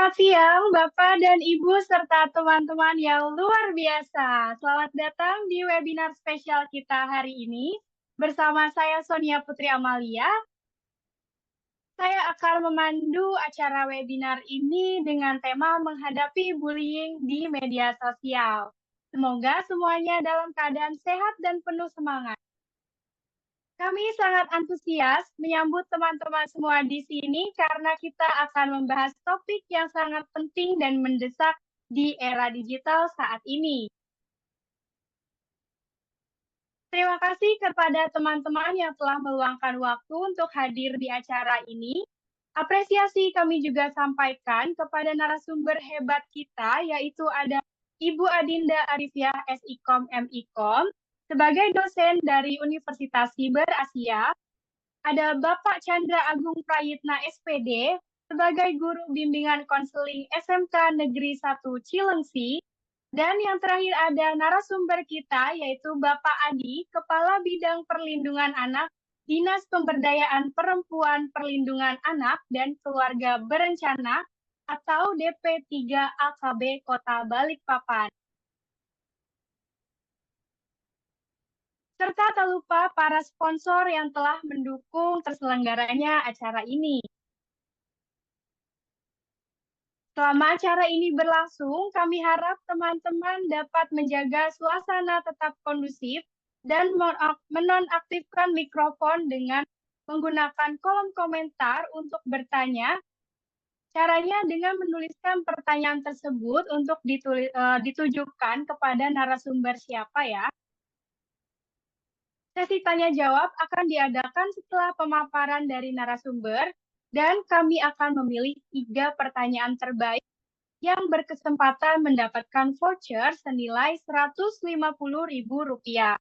Selamat siang, Bapak dan Ibu, serta teman-teman yang luar biasa. Selamat datang di webinar spesial kita hari ini. Bersama saya Sonia Putri Amalia, saya akan memandu acara webinar ini dengan tema menghadapi bullying di media sosial. Semoga semuanya dalam keadaan sehat dan penuh semangat. Kami sangat antusias menyambut teman-teman semua di sini karena kita akan membahas topik yang sangat penting dan mendesak di era digital saat ini. Terima kasih kepada teman-teman yang telah meluangkan waktu untuk hadir di acara ini. Apresiasi kami juga sampaikan kepada narasumber hebat kita, yaitu ada Ibu Adinda Arifia SIKOM MIKOM, sebagai dosen dari Universitas Siber Asia. Ada Bapak Chandra Agung Prayitna SPD sebagai guru bimbingan konseling SMK Negeri 1 Cilengsi. Dan yang terakhir ada narasumber kita, yaitu Bapak Adi, Kepala Bidang Perlindungan Anak, Dinas Pemberdayaan Perempuan Perlindungan Anak dan Keluarga Berencana atau DP3 AKB Kota Balikpapan. Serta tak lupa para sponsor yang telah mendukung terselenggaranya acara ini. Selama acara ini berlangsung, kami harap teman-teman dapat menjaga suasana tetap kondusif dan menonaktifkan mikrofon dengan menggunakan kolom komentar untuk bertanya. Caranya dengan menuliskan pertanyaan tersebut untuk ditujukan kepada narasumber siapa ya. Sesi tanya jawab akan diadakan setelah pemaparan dari narasumber dan kami akan memilih 3 pertanyaan terbaik yang berkesempatan mendapatkan voucher senilai Rp150.000.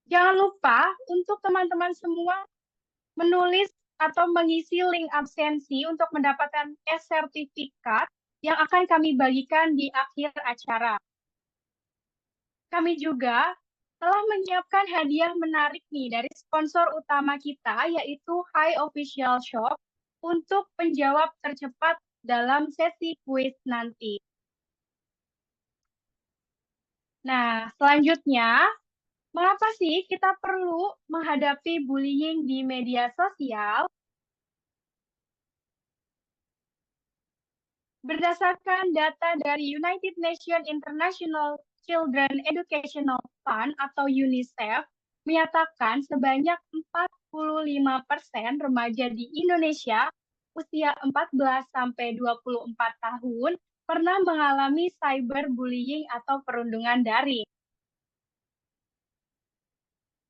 Jangan lupa untuk teman-teman semua menulis atau mengisi link absensi untuk mendapatkan e-sertifikat yang akan kami bagikan di akhir acara. Kami juga telah menyiapkan hadiah menarik nih dari sponsor utama kita, yaitu Hai Official Shop, untuk penjawab tercepat dalam sesi kuis nanti. Nah, selanjutnya, mengapa sih kita perlu menghadapi bullying di media sosial? Berdasarkan data dari United Nations International Children Educational Fund atau UNICEF, menyatakan sebanyak 45% remaja di Indonesia usia 14 sampai 24 tahun pernah mengalami cyberbullying atau perundungan daring.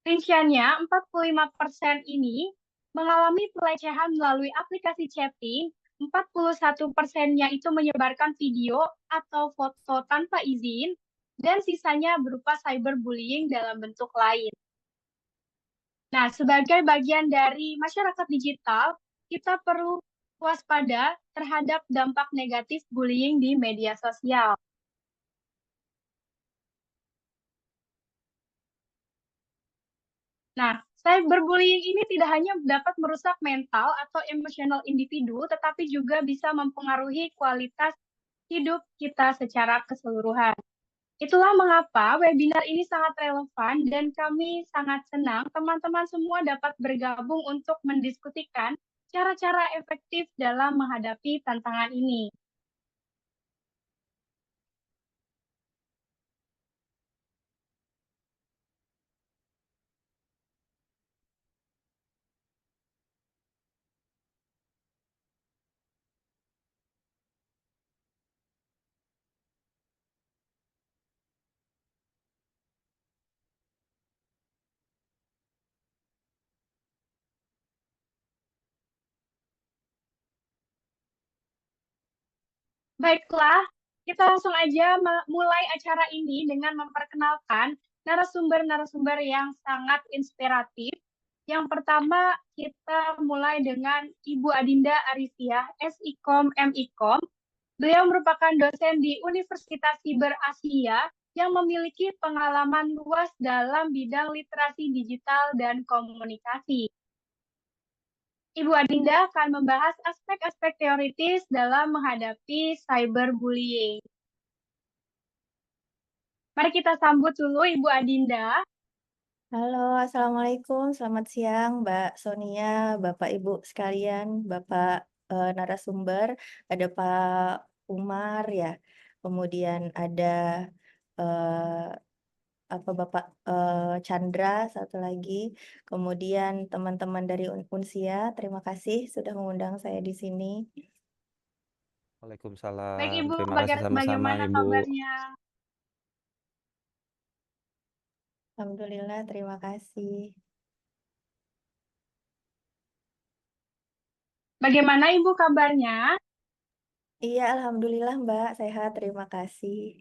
Rinciannya, 45% ini mengalami pelecehan melalui aplikasi chatting, 41%-nya itu menyebarkan video atau foto tanpa izin, dan sisanya berupa cyberbullying dalam bentuk lain. Nah, sebagai bagian dari masyarakat digital, kita perlu waspada terhadap dampak negatif bullying di media sosial. Nah, cyberbullying ini tidak hanya dapat merusak mental atau emosional individu, tetapi juga bisa mempengaruhi kualitas hidup kita secara keseluruhan. Itulah mengapa webinar ini sangat relevan dan kami sangat senang teman-teman semua dapat bergabung untuk mendiskusikan cara-cara efektif dalam menghadapi tantangan ini. Baiklah, kita langsung aja mulai acara ini dengan memperkenalkan narasumber-narasumber yang sangat inspiratif. Yang pertama, kita mulai dengan Ibu Adinda Arifia, SIKOM MIKOM. Beliau merupakan dosen di Universitas Siber Asia yang memiliki pengalaman luas dalam bidang literasi digital dan komunikasi. Ibu Adinda akan membahas aspek-aspek teoritis dalam menghadapi cyberbullying. Mari kita sambut dulu Ibu Adinda. Halo, Assalamualaikum. Selamat siang, Mbak Sonia, Bapak Ibu sekalian, Bapak narasumber, ada Pak Umar ya, kemudian ada eh, Bapak Chandra satu lagi, kemudian teman-teman dari Unsia. Terima kasih sudah mengundang saya di sini. Baik Waalaikumsalam. Ibu, Terima kasih sama-sama, bagaimana Ibu. kabarnya? Alhamdulillah, terima kasih. Bagaimana Ibu kabarnya? Iya, Alhamdulillah Mbak, sehat, terima kasih.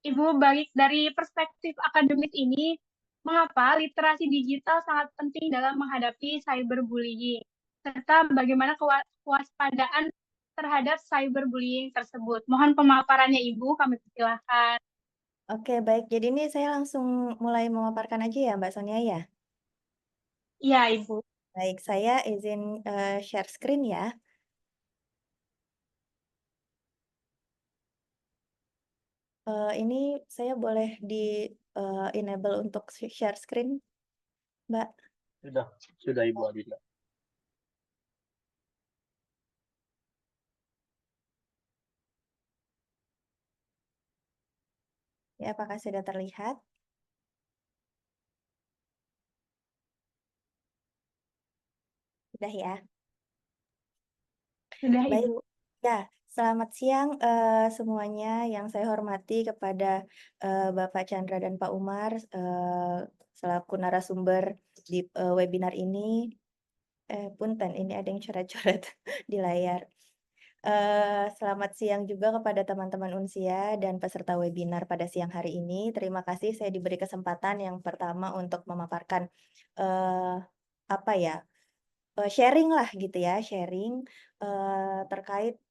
Ibu, baik dari perspektif akademis ini, mengapa literasi digital sangat penting dalam menghadapi cyberbullying? Serta bagaimana kewaspadaan terhadap cyberbullying tersebut? Mohon pemaparannya Ibu, kami persilahkan. Oke, baik. Jadi ini saya langsung mulai memaparkan aja ya, Mbak Sonia ya. Iya Ibu. Baik, saya izin share screen ya. Ini saya boleh di enable untuk share screen, Mbak. Sudah Ibu Adinda. Ya, apakah sudah terlihat? Sudah ya. Sudah Baik, Ibu. ya. Selamat siang semuanya. Yang saya hormati kepada Bapak Chandra dan Pak Umar selaku narasumber di webinar ini. Punten, ini ada yang coret-coret di layar. Selamat siang juga kepada teman-teman Unsia dan peserta webinar pada siang hari ini. Terima kasih saya diberi kesempatan yang pertama untuk memaparkan eh, apa ya, sharing lah gitu ya, sharing terkait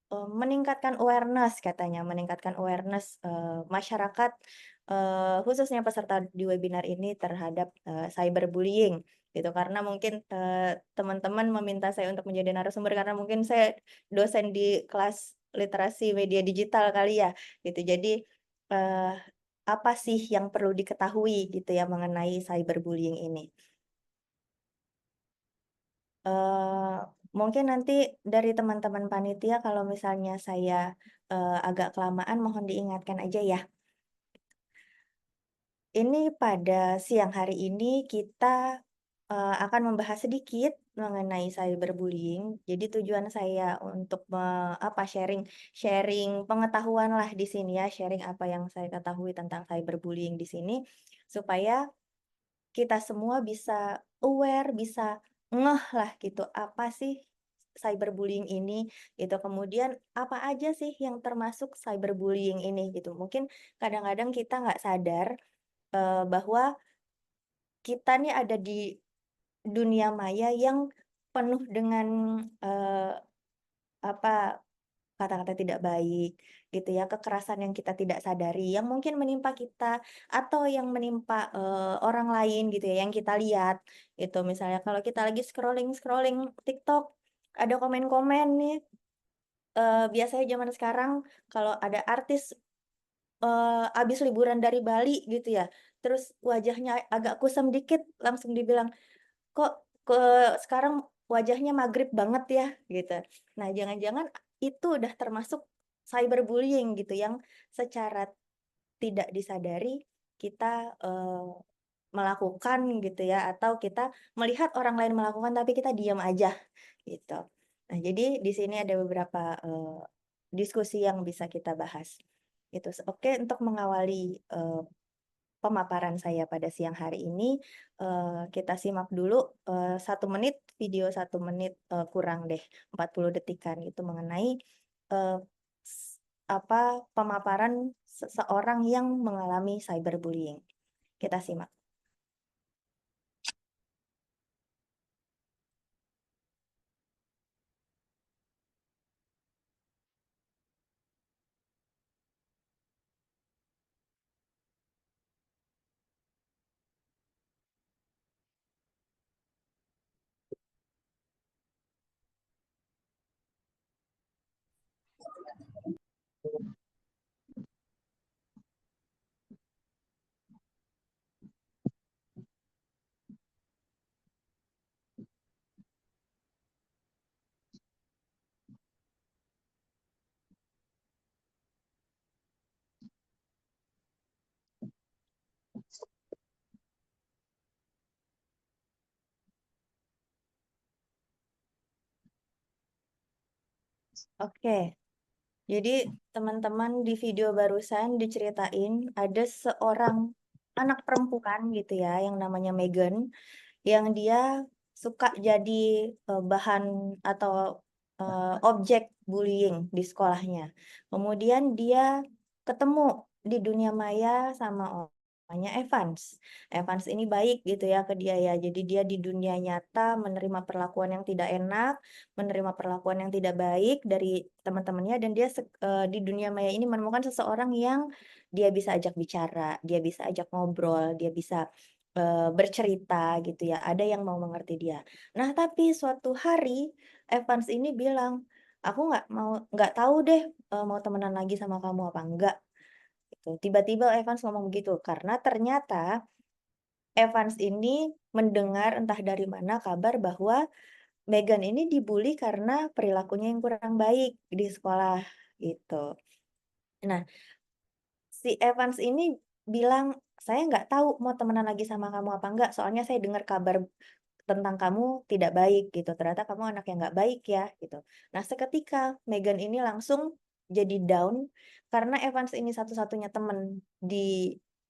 meningkatkan awareness katanya, meningkatkan awareness masyarakat khususnya peserta di webinar ini terhadap cyberbullying gitu. Karena mungkin teman-teman meminta saya untuk menjadi narasumber karena mungkin saya dosen di kelas literasi media digital kali ya gitu. Jadi eh, apa sih yang perlu diketahui gitu ya mengenai cyberbullying ini? eh Mungkin nanti dari teman-teman panitia kalau misalnya saya agak kelamaan mohon diingatkan aja ya. Ini pada siang hari ini kita akan membahas sedikit mengenai cyberbullying. Jadi tujuan saya untuk sharing sharing pengetahuan lah di sini ya, sharing apa yang saya ketahui tentang cyberbullying di sini supaya kita semua bisa aware, bisa ngeh lah gitu, apa sih cyberbullying ini gitu. Kemudian apa aja sih yang termasuk cyberbullying ini gitu. Mungkin kadang-kadang kita nggak sadar bahwa kita nih ada di dunia maya yang penuh dengan eh, apa kata-kata tidak baik gitu ya, kekerasan yang kita tidak sadari, yang mungkin menimpa kita atau yang menimpa orang lain gitu ya, yang kita lihat gitu. Misalnya kalau kita lagi scrolling-scrolling TikTok, ada komen-komen nih, biasanya zaman sekarang kalau ada artis habis liburan dari Bali gitu ya, terus wajahnya agak kusam dikit, langsung dibilang, "Kok ke sekarang wajahnya magrib banget ya?" Gitu. Nah, jangan-jangan itu udah termasuk cyberbullying gitu yang secara tidak disadari kita melakukan gitu ya atau kita melihat orang lain melakukan tapi kita diam aja gitu. Nah, jadi di sini ada beberapa diskusi yang bisa kita bahas. Itu oke untuk mengawali pemaparan saya pada siang hari ini, kita simak dulu 1 menit, video 1 menit kurang deh, 40 detikan itu mengenai eh, pemaparan seseorang yang mengalami cyberbullying. Kita simak. Oke, jadi teman-teman di video barusan diceritain ada seorang anak perempuan gitu ya yang namanya Megan yang dia suka jadi bahan atau objek bullying di sekolahnya. Kemudian dia ketemu di dunia maya sama namanya Evans. Evans ini baik gitu ya ke dia ya. Jadi dia di dunia nyata menerima perlakuan yang tidak enak, menerima perlakuan yang tidak baik dari teman-temannya dan dia di dunia maya ini menemukan seseorang yang dia bisa ajak bicara, dia bisa ajak ngobrol, dia bisa bercerita gitu ya, ada yang mau mengerti dia. Nah, tapi suatu hari Evans ini bilang, "Aku nggak tahu deh, mau temenan lagi sama kamu apa enggak," gitu. Tiba-tiba Evans ngomong begitu, karena ternyata Evans ini mendengar entah dari mana kabar bahwa Megan ini dibully karena perilakunya yang kurang baik di sekolah, gitu. Nah, si Evans ini bilang, "Saya nggak tahu mau temenan lagi sama kamu apa enggak, soalnya saya dengar kabar tentang kamu tidak baik gitu, ternyata kamu anak yang nggak baik ya," gitu. Nah, seketika Megan ini langsung jadi down karena Evans ini satu-satunya temen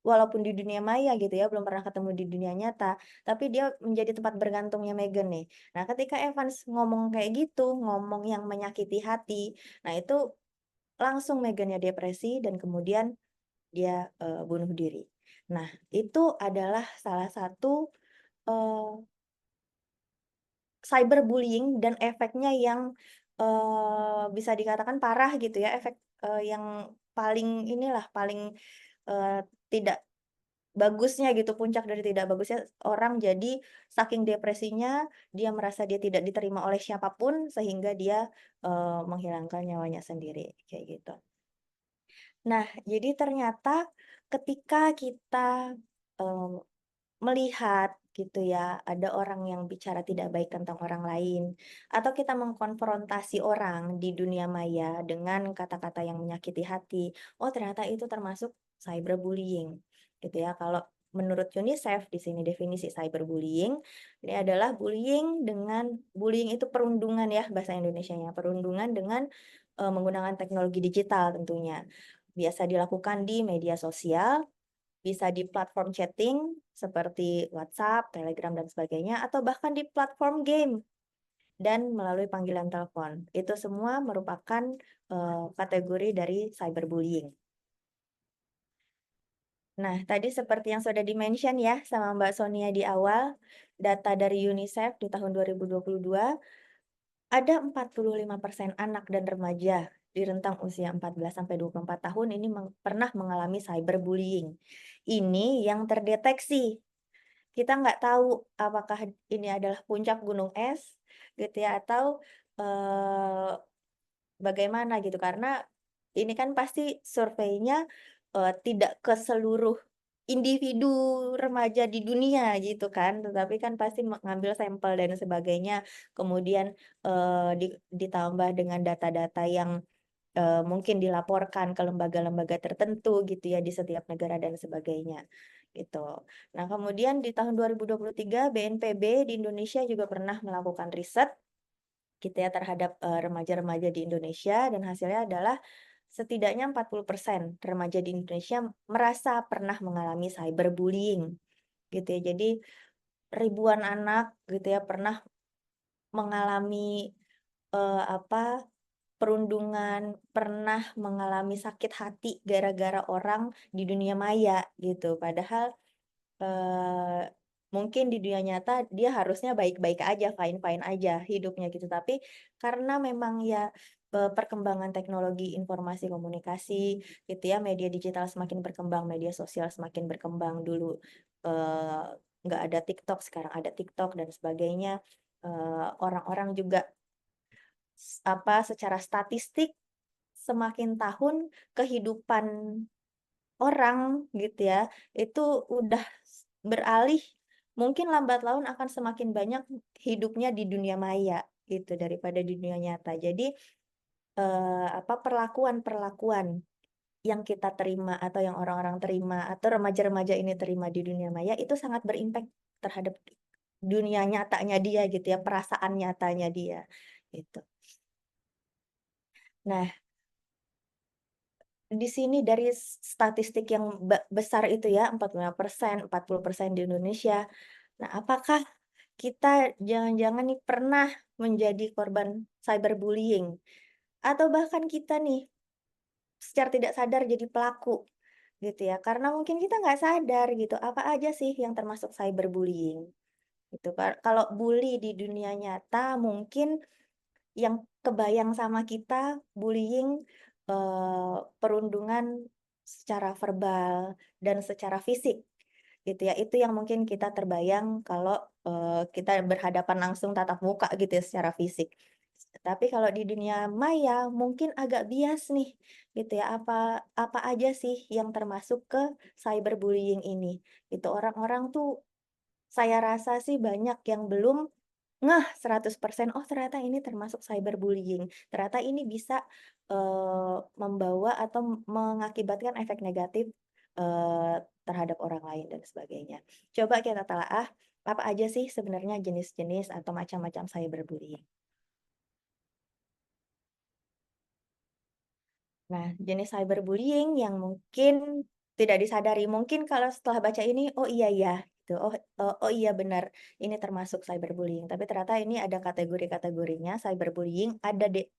walaupun di dunia maya gitu ya, belum pernah ketemu di dunia nyata, tapi dia menjadi tempat bergantungnya Megan nih. Nah, ketika Evans ngomong kayak gitu, ngomong yang menyakiti hati, nah itu langsung Megan-nya depresi dan kemudian dia, bunuh diri. Nah, itu adalah salah satu, eee, cyberbullying dan efeknya yang, bisa dikatakan parah gitu ya, efek, yang paling inilah, paling, eee, tidak bagusnya gitu, puncak dari tidak bagusnya orang jadi saking depresinya, dia merasa dia tidak diterima oleh siapapun sehingga dia, menghilangkan nyawanya sendiri, kayak gitu. Nah, jadi ternyata ketika kita, eee, melihat gitu ya, ada orang yang bicara tidak baik tentang orang lain, atau kita mengkonfrontasi orang di dunia maya dengan kata-kata yang menyakiti hati, oh ternyata itu termasuk cyberbullying, gitu ya. Kalau menurut UNICEF di sini definisi cyberbullying, ini adalah bullying itu perundungan ya bahasa Indonesianya, perundungan dengan, menggunakan teknologi digital tentunya. Biasa dilakukan di media sosial, bisa di platform chatting seperti WhatsApp, Telegram, dan sebagainya, atau bahkan di platform game dan melalui panggilan telepon. Itu semua merupakan kategori dari cyberbullying. Nah, tadi seperti yang sudah di-mention ya sama Mbak Sonia di awal, data dari UNICEF di tahun 2022, ada 45% anak dan remaja di rentang usia 14 sampai 24 tahun ini pernah mengalami cyberbullying. Ini yang terdeteksi. Kita nggak tahu apakah ini adalah puncak gunung es gitu ya atau, eee, bagaimana gitu karena ini kan pasti surveinya, tidak ke seluruh individu remaja di dunia gitu kan, tetapi kan pasti mengambil sampel dan sebagainya, kemudian, ditambah dengan data-data yang, mungkin dilaporkan ke lembaga-lembaga tertentu gitu ya di setiap negara dan sebagainya, gitu. Nah kemudian di tahun 2023 BNPB di Indonesia juga pernah melakukan riset gitu ya terhadap, remaja-remaja di Indonesia dan hasilnya adalah setidaknya 40% remaja di Indonesia merasa pernah mengalami cyberbullying gitu ya. Jadi ribuan anak gitu ya pernah mengalami, perundungan, pernah mengalami sakit hati gara-gara orang di dunia maya gitu. Padahal, eee, mungkin di dunia nyata dia harusnya baik-baik aja, fine-fine aja hidupnya gitu. Tapi karena memang ya, perkembangan teknologi informasi komunikasi gitu ya, media digital semakin berkembang, media sosial semakin berkembang. Dulu, eee, nggak ada TikTok, sekarang ada TikTok dan sebagainya. Orang-orang juga secara statistik semakin tahun kehidupan orang gitu ya, itu udah beralih mungkin lambat laun akan semakin banyak hidupnya di dunia maya gitu daripada di dunia nyata. Jadi, perlakuan-perlakuan yang kita terima atau yang orang-orang terima atau remaja-remaja ini terima di dunia maya itu sangat berimpak terhadap dunia nyatanya dia gitu ya, perasaan nyatanya dia, gitu. Nah, di sini dari statistik yang besar itu ya, 45%, 40% di Indonesia. Nah, apakah kita jangan-jangan nih pernah menjadi korban cyberbullying? Atau bahkan kita nih secara tidak sadar jadi pelaku gitu ya, karena mungkin kita nggak sadar gitu, apa aja sih yang termasuk cyberbullying, gitu. Kalau bully di dunia nyata mungkin yang kebayang sama kita bullying, perundungan secara verbal dan secara fisik, gitu ya. Itu yang mungkin kita terbayang kalau, kita berhadapan langsung tatap muka gitu ya secara fisik. Tapi kalau di dunia maya mungkin agak bias nih, gitu ya, apa apa aja sih yang termasuk ke cyberbullying ini, gitu. Orang-orang tuh saya rasa sih banyak yang belum ngeh 100%, "Oh ternyata ini termasuk cyberbullying, ternyata ini bisa, membawa atau mengakibatkan efek negatif, terhadap orang lain dan sebagainya." Coba kita telaah, apa aja sih sebenarnya jenis-jenis atau macam-macam cyberbullying. Nah, jenis cyberbullying yang mungkin tidak disadari, mungkin kalau setelah baca ini, "Oh iya ya," gitu, "Oh iya benar, ini termasuk cyberbullying." Tapi ternyata ini ada kategori-kategorinya cyberbullying,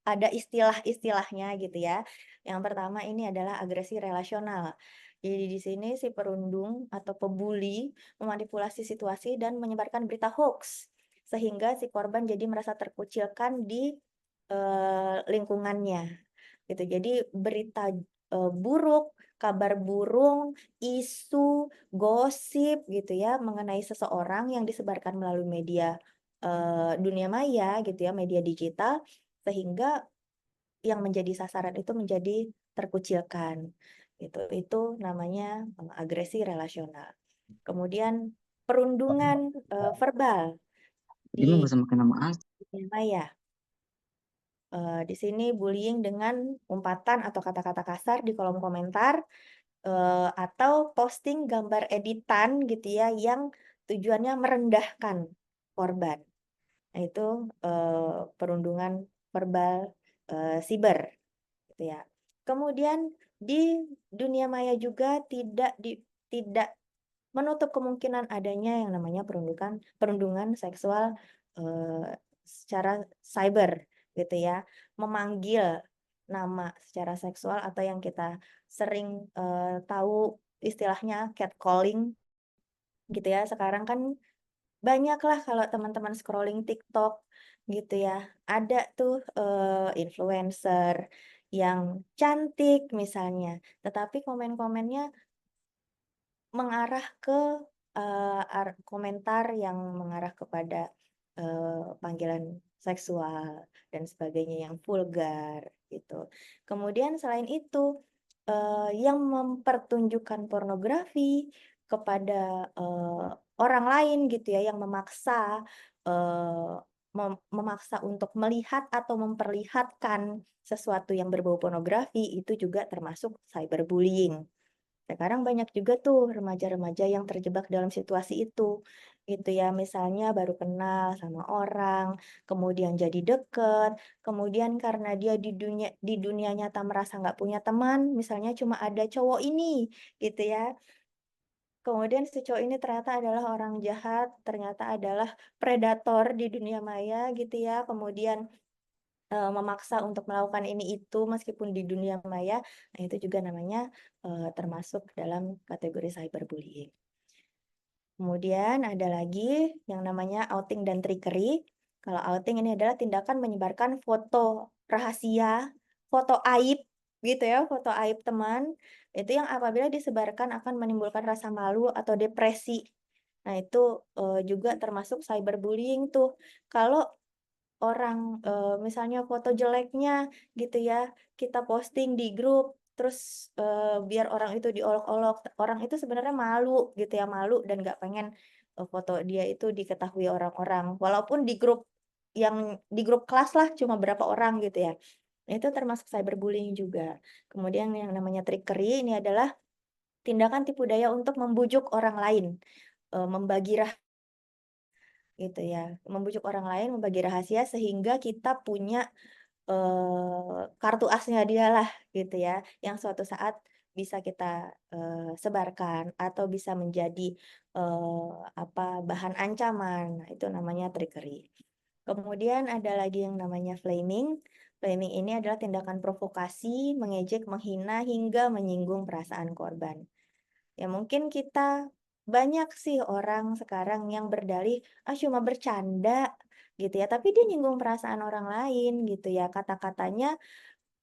ada istilah-istilahnya gitu ya. Yang pertama ini adalah agresi relasional. Jadi di sini si perundung atau pebuli memanipulasi situasi dan menyebarkan berita hoax, sehingga si korban jadi merasa terkucilkan di, lingkungannya. Gitu. Jadi berita, buruk, kabar burung, isu, gosip gitu ya mengenai seseorang yang disebarkan melalui media, dunia maya gitu ya, media digital, sehingga yang menjadi sasaran itu menjadi terkucilkan, gitu. Itu namanya, agresi relasional. Kemudian perundungan, verbal Dia mah di nggak usah pakai nama asli. dunia maya. Di sini bullying dengan umpatan atau kata-kata kasar di kolom komentar, atau posting gambar editan gitu ya yang tujuannya merendahkan korban. Nah itu, perundungan verbal, siber gitu ya. Kemudian di dunia maya juga tidak menutup kemungkinan adanya yang namanya perundungan seksual, secara cyber gitu ya. Memanggil nama secara seksual atau yang kita sering, tahu istilahnya catcalling gitu ya. Sekarang kan banyaklah kalau teman-teman scrolling TikTok gitu ya, ada tuh, influencer yang cantik misalnya, tetapi komen-komennya mengarah ke, komentar yang mengarah kepada, panggilan seksual dan sebagainya yang vulgar gitu. Kemudian selain itu, yang mempertunjukkan pornografi kepada, orang lain gitu ya, yang memaksa, eee, memaksa untuk melihat atau memperlihatkan sesuatu yang berbau pornografi, itu juga termasuk cyberbullying. Sekarang banyak juga tuh remaja-remaja yang terjebak dalam situasi itu, gitu ya. Misalnya baru kenal sama orang, kemudian jadi deket, kemudian karena dia di dunia nyata merasa nggak punya teman, misalnya cuma ada cowok ini, gitu ya. Kemudian si cowok ini ternyata adalah orang jahat, ternyata adalah predator di dunia maya, gitu ya. Kemudian memaksa untuk melakukan ini itu meskipun di dunia maya, nah itu juga namanya, termasuk dalam kategori cyberbullying. Kemudian ada lagi yang namanya outing dan trickery. Kalau outing ini adalah tindakan menyebarkan foto rahasia, foto aib gitu ya, foto aib teman, itu yang apabila disebarkan akan menimbulkan rasa malu atau depresi. Nah itu, juga termasuk cyberbullying tuh. Kalau orang, misalnya foto jeleknya gitu ya, kita posting di grup, terus, biar orang itu diolok-olok. Orang itu sebenarnya malu gitu ya, malu dan nggak pengen, foto dia itu diketahui orang-orang. Walaupun di grup kelas lah cuma berapa orang gitu ya. Nah, itu termasuk cyberbullying juga. Kemudian yang namanya trickery ini adalah tindakan tipu daya untuk membujuk orang lain, membagi gitu ya, membujuk orang lain, membagi rahasia sehingga kita punya, kartu asnya dialah gitu ya, yang suatu saat bisa kita, sebarkan atau bisa menjadi, bahan ancaman. Nah, itu namanya trickery. Kemudian ada lagi yang namanya flaming. Flaming ini adalah tindakan provokasi, mengejek, menghina, hingga menyinggung perasaan korban. Ya mungkin kita banyak sih orang sekarang yang berdalih, "Ah, cuma bercanda," gitu ya, tapi dia nyinggung perasaan orang lain gitu ya, kata-katanya,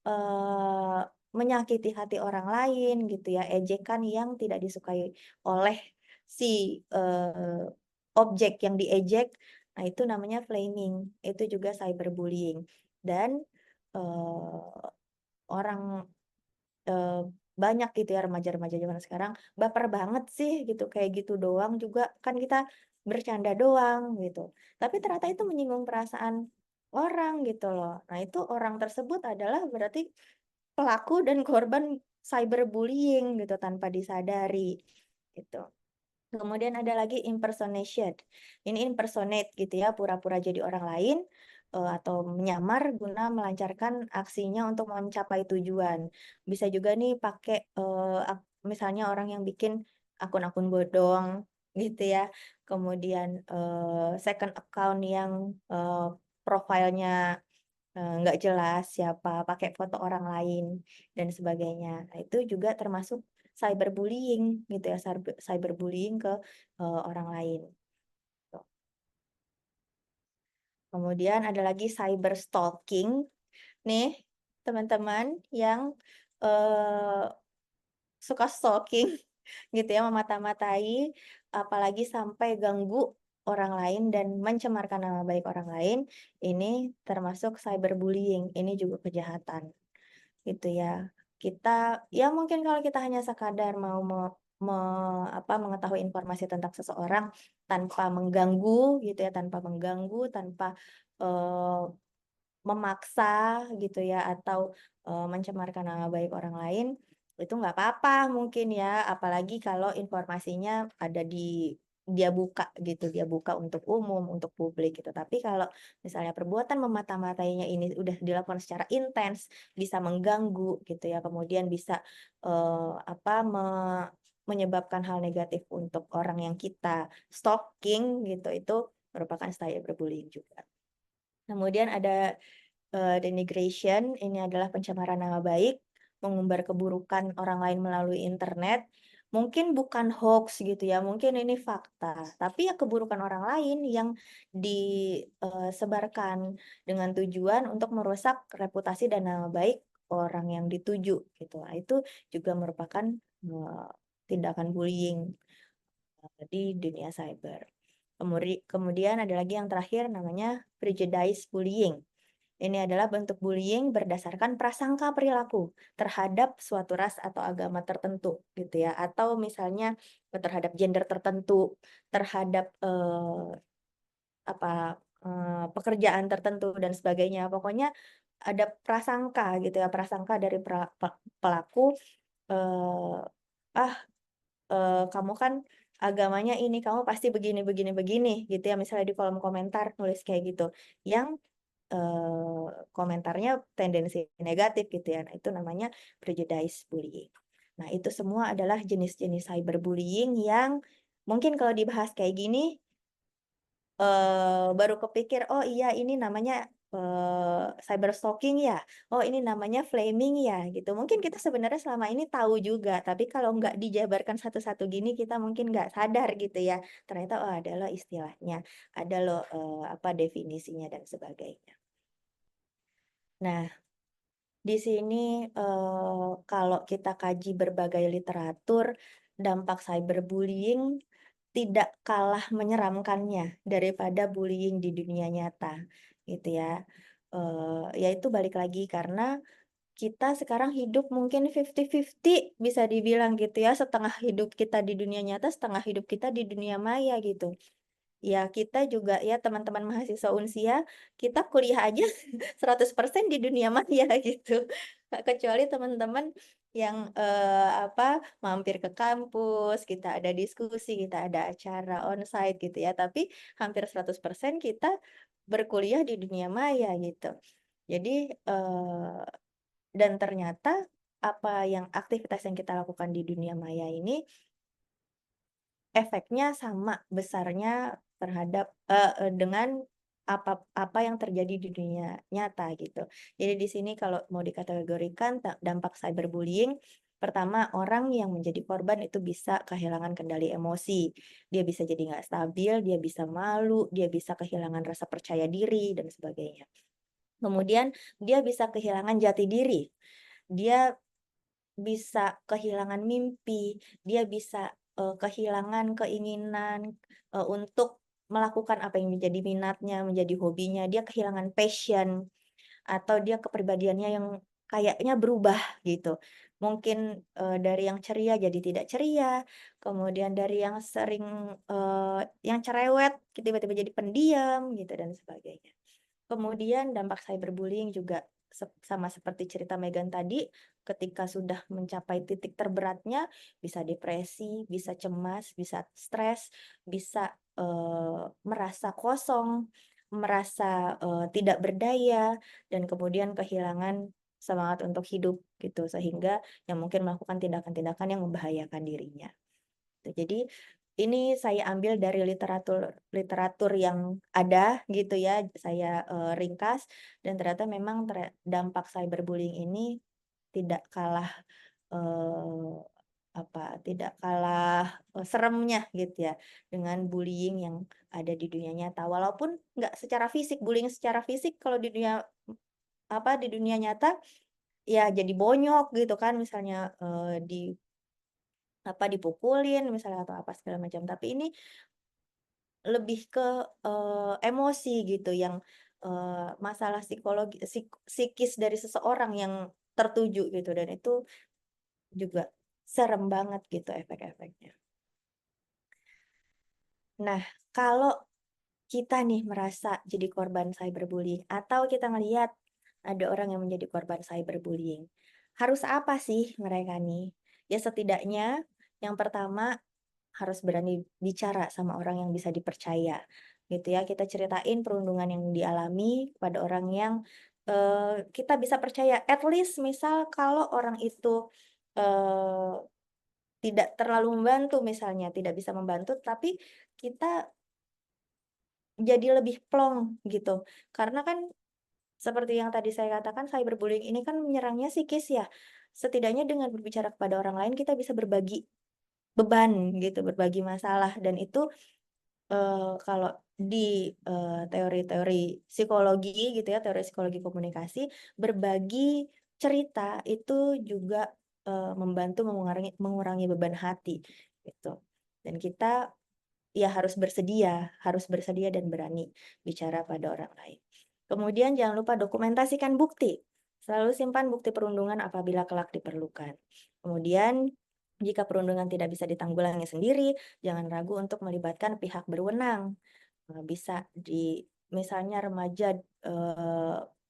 eee, menyakiti hati orang lain gitu ya, ejekan yang tidak disukai oleh si, objek yang diejek. Nah, itu namanya flaming, itu juga cyberbullying. Dan, eee, orang banyak gitu ya remaja-remaja zaman sekarang, baper banget sih gitu, kayak gitu doang juga kan kita bercanda doang gitu. Tapi ternyata itu menyinggung perasaan orang gitu loh. Nah, itu orang tersebut adalah berarti pelaku dan korban cyberbullying gitu tanpa disadari gitu. Kemudian ada lagi impersonation. Ini impersonate gitu ya, pura-pura jadi orang lain, atau menyamar guna melancarkan aksinya untuk mencapai tujuan. Bisa juga nih pakai, misalnya orang yang bikin akun-akun bodong gitu ya, kemudian, second account yang, profilnya, nggak jelas siapa, pakai foto orang lain dan sebagainya. Nah, itu juga termasuk cyberbullying gitu ya, cyberbullying ke, orang lain, gitu. Kemudian ada lagi cyberstalking nih, teman-teman yang, eee, suka stalking gitu ya, memata-matai, apalagi sampai ganggu orang lain dan mencemarkan nama baik orang lain, ini termasuk cyberbullying, ini juga kejahatan. Gitu ya. Kita ya mungkin kalau kita hanya sekadar mau mengetahui informasi tentang seseorang tanpa mengganggu gitu ya, tanpa mengganggu, tanpa, eee, memaksa gitu ya, atau, mencemarkan nama baik orang lain, itu nggak apa-apa mungkin ya, apalagi kalau informasinya ada dia buka gitu, dia buka untuk umum, untuk publik gitu. Tapi kalau misalnya perbuatan memata-matainya ini udah dilakukan secara intens, bisa mengganggu gitu ya, kemudian bisa, eee, apa, me menyebabkan hal negatif untuk orang yang kita stalking gitu, itu merupakan cyberbullying juga. Kemudian ada denigration, ini adalah pencemaran nama baik, mengumbar keburukan orang lain melalui internet. Mungkin bukan hoax gitu ya, mungkin ini fakta, tapi ya keburukan orang lain yang disebarkan dengan tujuan untuk merusak reputasi dan nama baik orang yang dituju gitu. Nah, itu juga merupakan, tindakan bullying, di dunia cyber. Kemudian ada lagi yang terakhir namanya prejudice bullying. Ini adalah bentuk bullying berdasarkan prasangka perilaku terhadap suatu ras atau agama tertentu gitu ya, atau misalnya terhadap gender tertentu, terhadap, pekerjaan tertentu dan sebagainya. Pokoknya ada prasangka gitu ya, prasangka dari pelaku, eee, "Ah, kamu kan agamanya ini, kamu pasti begini begini begini," gitu ya, misalnya di kolom komentar nulis kayak gitu, yang komentarnya tendensi negatif gitu ya. Nah, itu namanya prejudice bullying. Nah, itu semua adalah jenis-jenis cyberbullying yang mungkin kalau dibahas kayak gini, baru kepikir, "Oh iya ini namanya, cyberstalking ya? Oh ini namanya flaming ya?" Gitu. Mungkin kita sebenarnya selama ini tahu juga, tapi kalau nggak dijabarkan satu-satu gini kita mungkin nggak sadar gitu ya. Ternyata, oh ada loh istilahnya, ada loh, definisinya dan sebagainya. Nah, di sini, kalau kita kaji berbagai literatur, dampak cyberbullying tidak kalah menyeramkannya daripada bullying di dunia nyata, gitu ya. Yaitu balik lagi karena kita sekarang hidup mungkin 50-50 bisa dibilang gitu ya, setengah hidup kita di dunia nyata, setengah hidup kita di dunia maya gitu. Ya kita juga ya teman-teman mahasiswa Unsia, kita kuliah aja 100% di dunia maya gitu. Nggak kecuali teman-teman yang, mampir ke kampus, kita ada diskusi, kita ada acara onsite gitu ya, tapi hampir 100% kita berkuliah di dunia maya gitu. Jadi, dan ternyata aktivitas yang kita lakukan di dunia maya ini efeknya sama besarnya terhadap dengan apa yang terjadi di dunia nyata gitu. Jadi di sini kalau mau dikategorikan dampak cyberbullying, pertama orang yang menjadi korban itu bisa kehilangan kendali emosi. Dia bisa jadi nggak stabil, dia bisa malu, dia bisa kehilangan rasa percaya diri dan sebagainya. Kemudian dia bisa kehilangan jati diri, dia bisa kehilangan mimpi, dia bisa, kehilangan keinginan, untuk melakukan apa yang menjadi minatnya, menjadi hobinya, dia kehilangan passion, atau dia kepribadiannya yang kayaknya berubah gitu. Mungkin, dari yang ceria jadi tidak ceria, kemudian dari yang sering, yang cerewet tiba-tiba jadi pendiam gitu dan sebagainya. Kemudian dampak cyberbullying juga sama seperti cerita Megan tadi, ketika sudah mencapai titik terberatnya, bisa depresi, bisa cemas, bisa stres, bisa, merasa kosong, merasa, tidak berdaya, dan kemudian kehilangan semangat untuk hidup gitu, sehingga yang mungkin melakukan tindakan-tindakan yang membahayakan dirinya. Gitu. Jadi ini saya ambil dari literatur literatur yang ada gitu ya, saya, ringkas dan ternyata memang dampak cyberbullying ini tidak kalah, eee, tidak kalah, seremnya gitu ya, dengan bullying yang ada di dunia nyata. Walaupun nggak secara fisik, bullying secara fisik kalau di dunia nyata ya jadi bonyok gitu kan misalnya, dipukulin misalnya atau apa segala macam. Tapi ini lebih ke, emosi gitu yang, masalah psikis dari seseorang yang tertuju gitu dan itu juga serem banget gitu efek-efeknya. Nah, kalau kita nih merasa jadi korban cyberbullying atau kita ngelihat ada orang yang menjadi korban cyberbullying, harus apa sih mereka nih? Ya setidaknya yang pertama harus berani bicara sama orang yang bisa dipercaya, gitu ya. Kita ceritain perundungan yang dialami kepada orang yang, kita bisa percaya. At least misal kalau orang itu, eee, tidak terlalu membantu misalnya, tidak bisa membantu, tapi kita jadi lebih plong gitu. Karena kan seperti yang tadi saya katakan cyberbullying ini kan menyerangnya psikis ya. Setidaknya dengan berbicara kepada orang lain kita bisa berbagi beban gitu, berbagi masalah dan itu kalau di, teori-teori psikologi gitu ya, teori psikologi komunikasi, berbagi cerita itu juga, membantu mengurangi beban hati, gitu. Dan kita ya harus bersedia dan berani bicara pada orang lain. Kemudian jangan lupa dokumentasikan bukti. Selalu simpan bukti perundungan apabila kelak diperlukan. Kemudian jika perundungan tidak bisa ditanggulangi sendiri, jangan ragu untuk melibatkan pihak berwenang. Bisa misalnya remaja,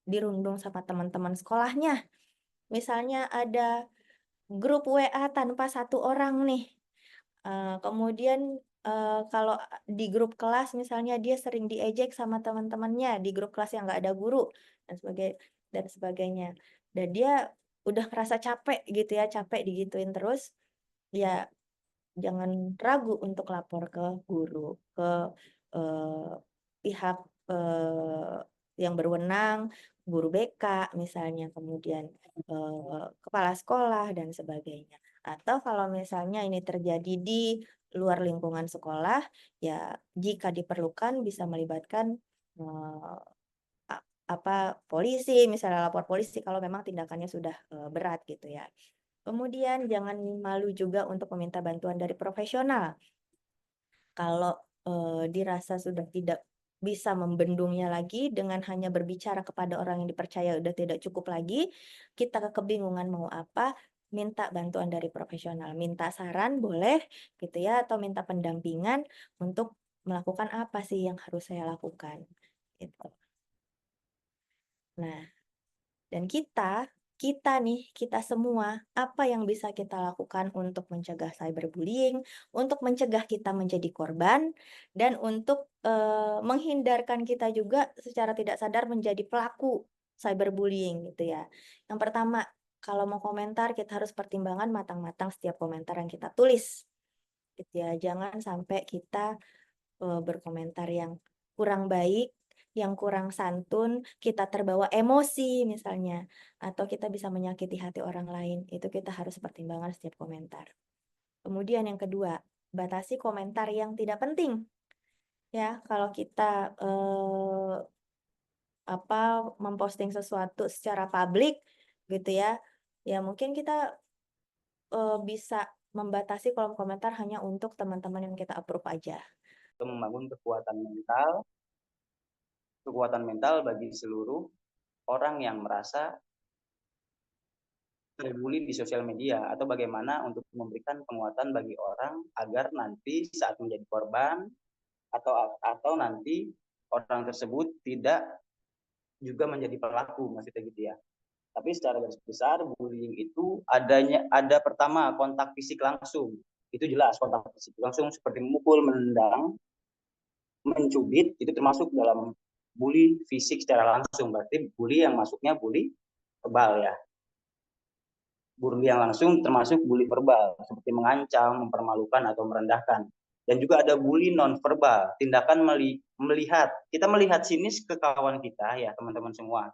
dirundung sama teman-teman sekolahnya. Misalnya ada grup WA tanpa satu orang nih. Kemudian, kalau di grup kelas misalnya dia sering diejek sama teman-temannya, di grup kelas yang nggak ada guru dan sebagainya. Dan dia udah ngerasa capek gitu ya, capek digituin terus, ya jangan ragu untuk lapor ke guru, ke, eee, pihak, yang berwenang, guru BK misalnya, kemudian, kepala sekolah dan sebagainya. Atau kalau misalnya ini terjadi di luar lingkungan sekolah, ya jika diperlukan bisa melibatkan, eee, a polisi, misalnya lapor polisi kalau memang tindakannya sudah, berat gitu ya. Kemudian jangan malu juga untuk meminta bantuan dari profesional. Kalau, dirasa sudah tidak bisa membendungnya lagi dengan hanya berbicara kepada orang yang dipercaya udah tidak cukup lagi, kita kebingungan mau apa, minta bantuan dari profesional. Minta saran boleh gitu ya, atau minta pendampingan untuk melakukan apa sih yang harus saya lakukan, gitu. Nah dan kita semua, apa yang bisa kita lakukan untuk mencegah cyberbullying, untuk mencegah kita menjadi korban, dan untuk, menghindarkan kita juga secara tidak sadar menjadi pelaku. cyberbullying gitu ya. Yang pertama, kalau mau komentar kita harus pertimbangkan matang-matang setiap komentar yang kita tulis gitu ya. Jangan sampai kita berkomentar yang kurang baik, yang kurang santun, kita terbawa emosi misalnya, atau kita bisa menyakiti hati orang lain. Itu kita harus pertimbangkan setiap komentar. Kemudian yang kedua, batasi komentar yang tidak penting. Ya, kalau kita memposting sesuatu secara publik gitu ya, ya mungkin kita bisa membatasi kolom komentar hanya untuk teman-teman yang kita approve aja. Membangun kekuatan mental bagi seluruh orang yang merasa terbully di sosial media, atau bagaimana untuk memberikan penguatan bagi orang agar nanti saat menjadi korban atau nanti orang tersebut tidak juga menjadi pelaku, maksudnya gitu ya. Tapi secara garis besar bullying itu ada pertama kontak fisik langsung. Itu jelas kontak fisik langsung seperti memukul, menendang, mencubit, itu termasuk dalam bully fisik secara langsung. Berarti bully yang masuknya bully verbal ya. Bully yang langsung termasuk bully verbal, seperti mengancam, mempermalukan, atau merendahkan. Dan juga ada bully non-verbal, tindakan melihat. Kita melihat sinis ke kawan kita ya, teman-teman semua.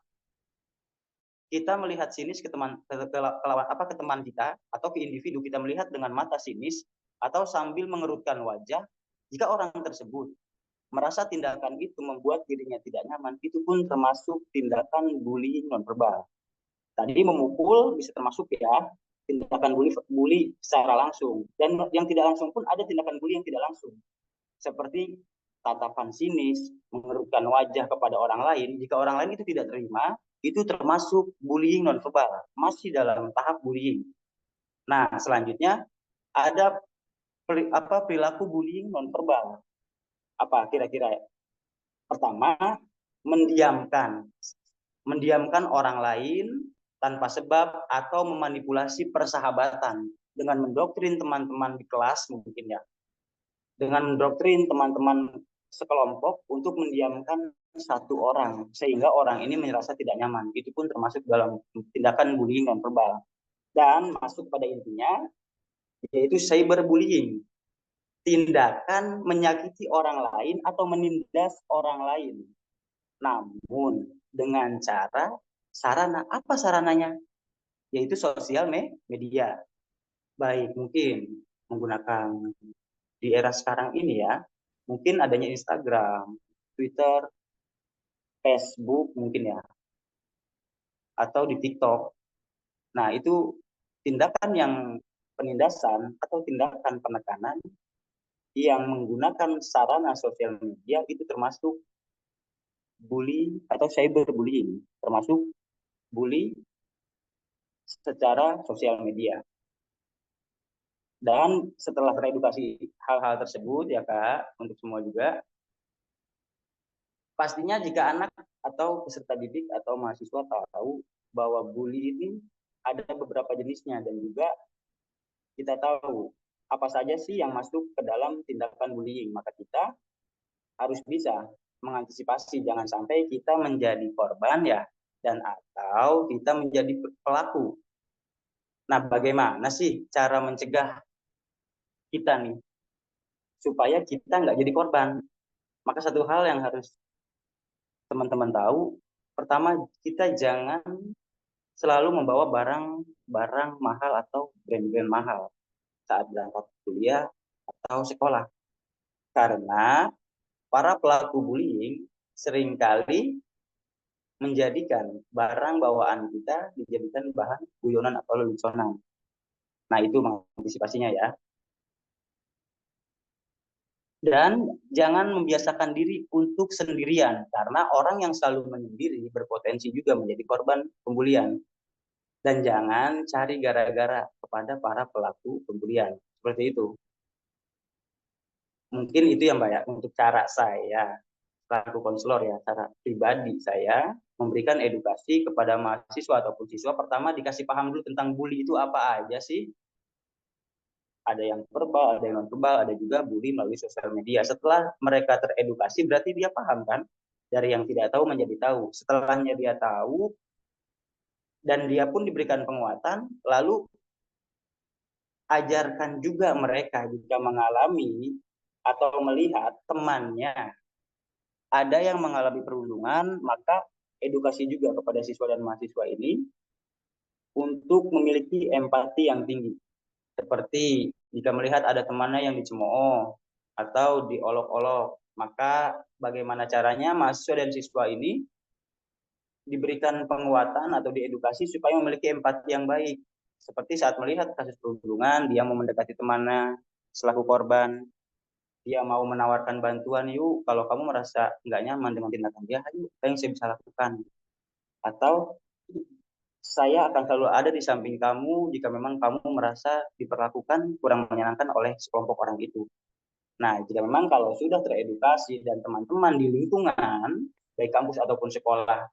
Kita melihat sinis ke teman kita atau ke individu, kita melihat dengan mata sinis atau sambil mengerutkan wajah. Jika orang tersebut merasa tindakan itu membuat dirinya tidak nyaman, itu pun termasuk tindakan bullying non-verbal. Tadi memukul bisa termasuk ya, tindakan bully secara langsung. Dan yang tidak langsung pun ada tindakan bully yang tidak langsung. Seperti tatapan sinis, mengerutkan wajah kepada orang lain. Jika orang lain itu tidak terima, itu termasuk bullying non-verbal. Masih dalam tahap bullying. Nah, selanjutnya ada perilaku bullying non-verbal. Apa kira-kira? Pertama, mendiamkan orang lain tanpa sebab atau memanipulasi persahabatan dengan mendoktrin teman-teman di kelas mungkin ya. Dengan mendoktrin teman-teman sekelompok untuk mendiamkan satu orang sehingga orang ini merasa tidak nyaman. Itu pun termasuk dalam tindakan bullying non-verbal. Dan masuk pada intinya yaitu cyberbullying. Tindakan menyakiti orang lain atau menindas orang lain. Namun dengan apa sarananya? Yaitu sosial media. Baik, mungkin menggunakan di era sekarang ini ya, mungkin adanya Instagram, Twitter, Facebook mungkin ya, atau di TikTok. Nah, itu tindakan yang penindasan atau tindakan penekanan yang menggunakan sarana sosial media itu termasuk bully atau cyberbullying, termasuk bully secara sosial media. Dan setelah teredukasi hal-hal tersebut ya Kak, untuk semua juga, pastinya jika anak atau peserta didik atau mahasiswa tahu bahwa bully ini ada beberapa jenisnya, dan juga kita tahu apa saja sih yang masuk ke dalam tindakan bullying, maka kita harus bisa mengantisipasi jangan sampai kita menjadi korban ya, dan atau kita menjadi pelaku. Nah, bagaimana sih cara mencegah kita nih supaya kita nggak jadi korban? Maka satu hal yang harus teman-teman tahu, pertama kita jangan selalu membawa barang mahal atau brand-brand mahal saat berangkat kuliah atau sekolah. Karena para pelaku bullying seringkali menjadikan barang bawaan kita dijadikan bahan guyonan atau leluconan. Nah, itu mengantisipasinya ya. Dan jangan membiasakan diri untuk sendirian, karena orang yang selalu menyendiri berpotensi juga menjadi korban pembulian. Dan jangan cari gara-gara kepada para pelaku pembulian. Seperti itu. Mungkin itu yang banyak untuk cara saya, selaku konselor ya, cara pribadi saya memberikan edukasi kepada mahasiswa ataupun siswa. Pertama dikasih paham dulu tentang bully itu apa aja sih. Ada yang verbal, ada yang non verbal, ada juga bully melalui sosial media. Setelah mereka teredukasi berarti dia paham kan dari yang tidak tahu menjadi tahu. Setelahnya dia tahu dan dia pun diberikan penguatan, lalu ajarkan juga mereka jika mengalami atau melihat temannya ada yang mengalami perundungan, maka edukasi juga kepada siswa dan mahasiswa ini untuk memiliki empati yang tinggi. Seperti jika melihat ada temannya yang dicemooh atau diolok-olok, maka bagaimana caranya mahasiswa dan siswa ini diberikan penguatan atau diedukasi supaya memiliki empati yang baik. Seperti saat melihat kasus perundungan, dia mau mendekati temannya selaku korban, dia mau menawarkan bantuan, yuk kalau kamu merasa nggak nyaman dengan tindakan dia, ayo apa yang saya bisa lakukan. Atau saya akan selalu ada di samping kamu jika memang kamu merasa diperlakukan kurang menyenangkan oleh sekelompok orang itu. Nah, jika memang kalau sudah teredukasi dan teman-teman di lingkungan, baik kampus ataupun sekolah,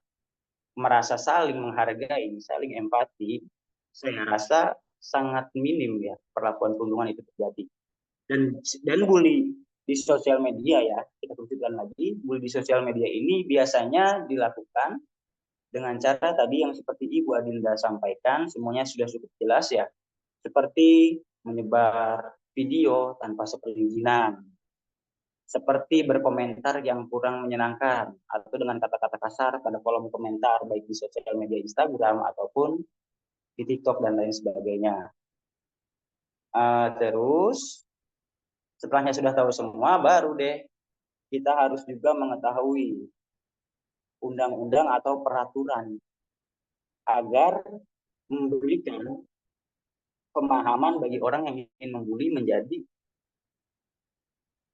merasa saling menghargai, saling empati, saya rasa sangat minim ya perlakuan perundungan itu terjadi. Dan bully di sosial media ya, kita tunjukkan lagi, bully di sosial media ini biasanya dilakukan dengan cara tadi yang seperti Ibu Adinda sampaikan, semuanya sudah cukup jelas ya, seperti menyebar video tanpa seperizinan, seperti berkomentar yang kurang menyenangkan, atau dengan kata-kata kasar pada kolom komentar, baik di sosial media Instagram ataupun di TikTok dan lain sebagainya. Terus setelahnya sudah tahu semua, baru deh kita harus juga mengetahui undang-undang atau peraturan agar memberikan pemahaman bagi orang yang ingin membuli menjadi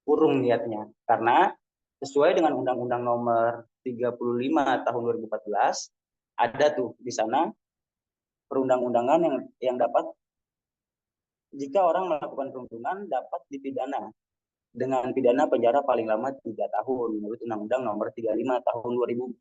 urung niatnya. Karena sesuai dengan Undang-Undang Nomor 35 Tahun 2014, ada tuh di sana perundang-undangan yang dapat jika orang melakukan perundungan dapat dipidana dengan pidana penjara paling lama 3 tahun menurut Undang-Undang Nomor 35 Tahun 2014.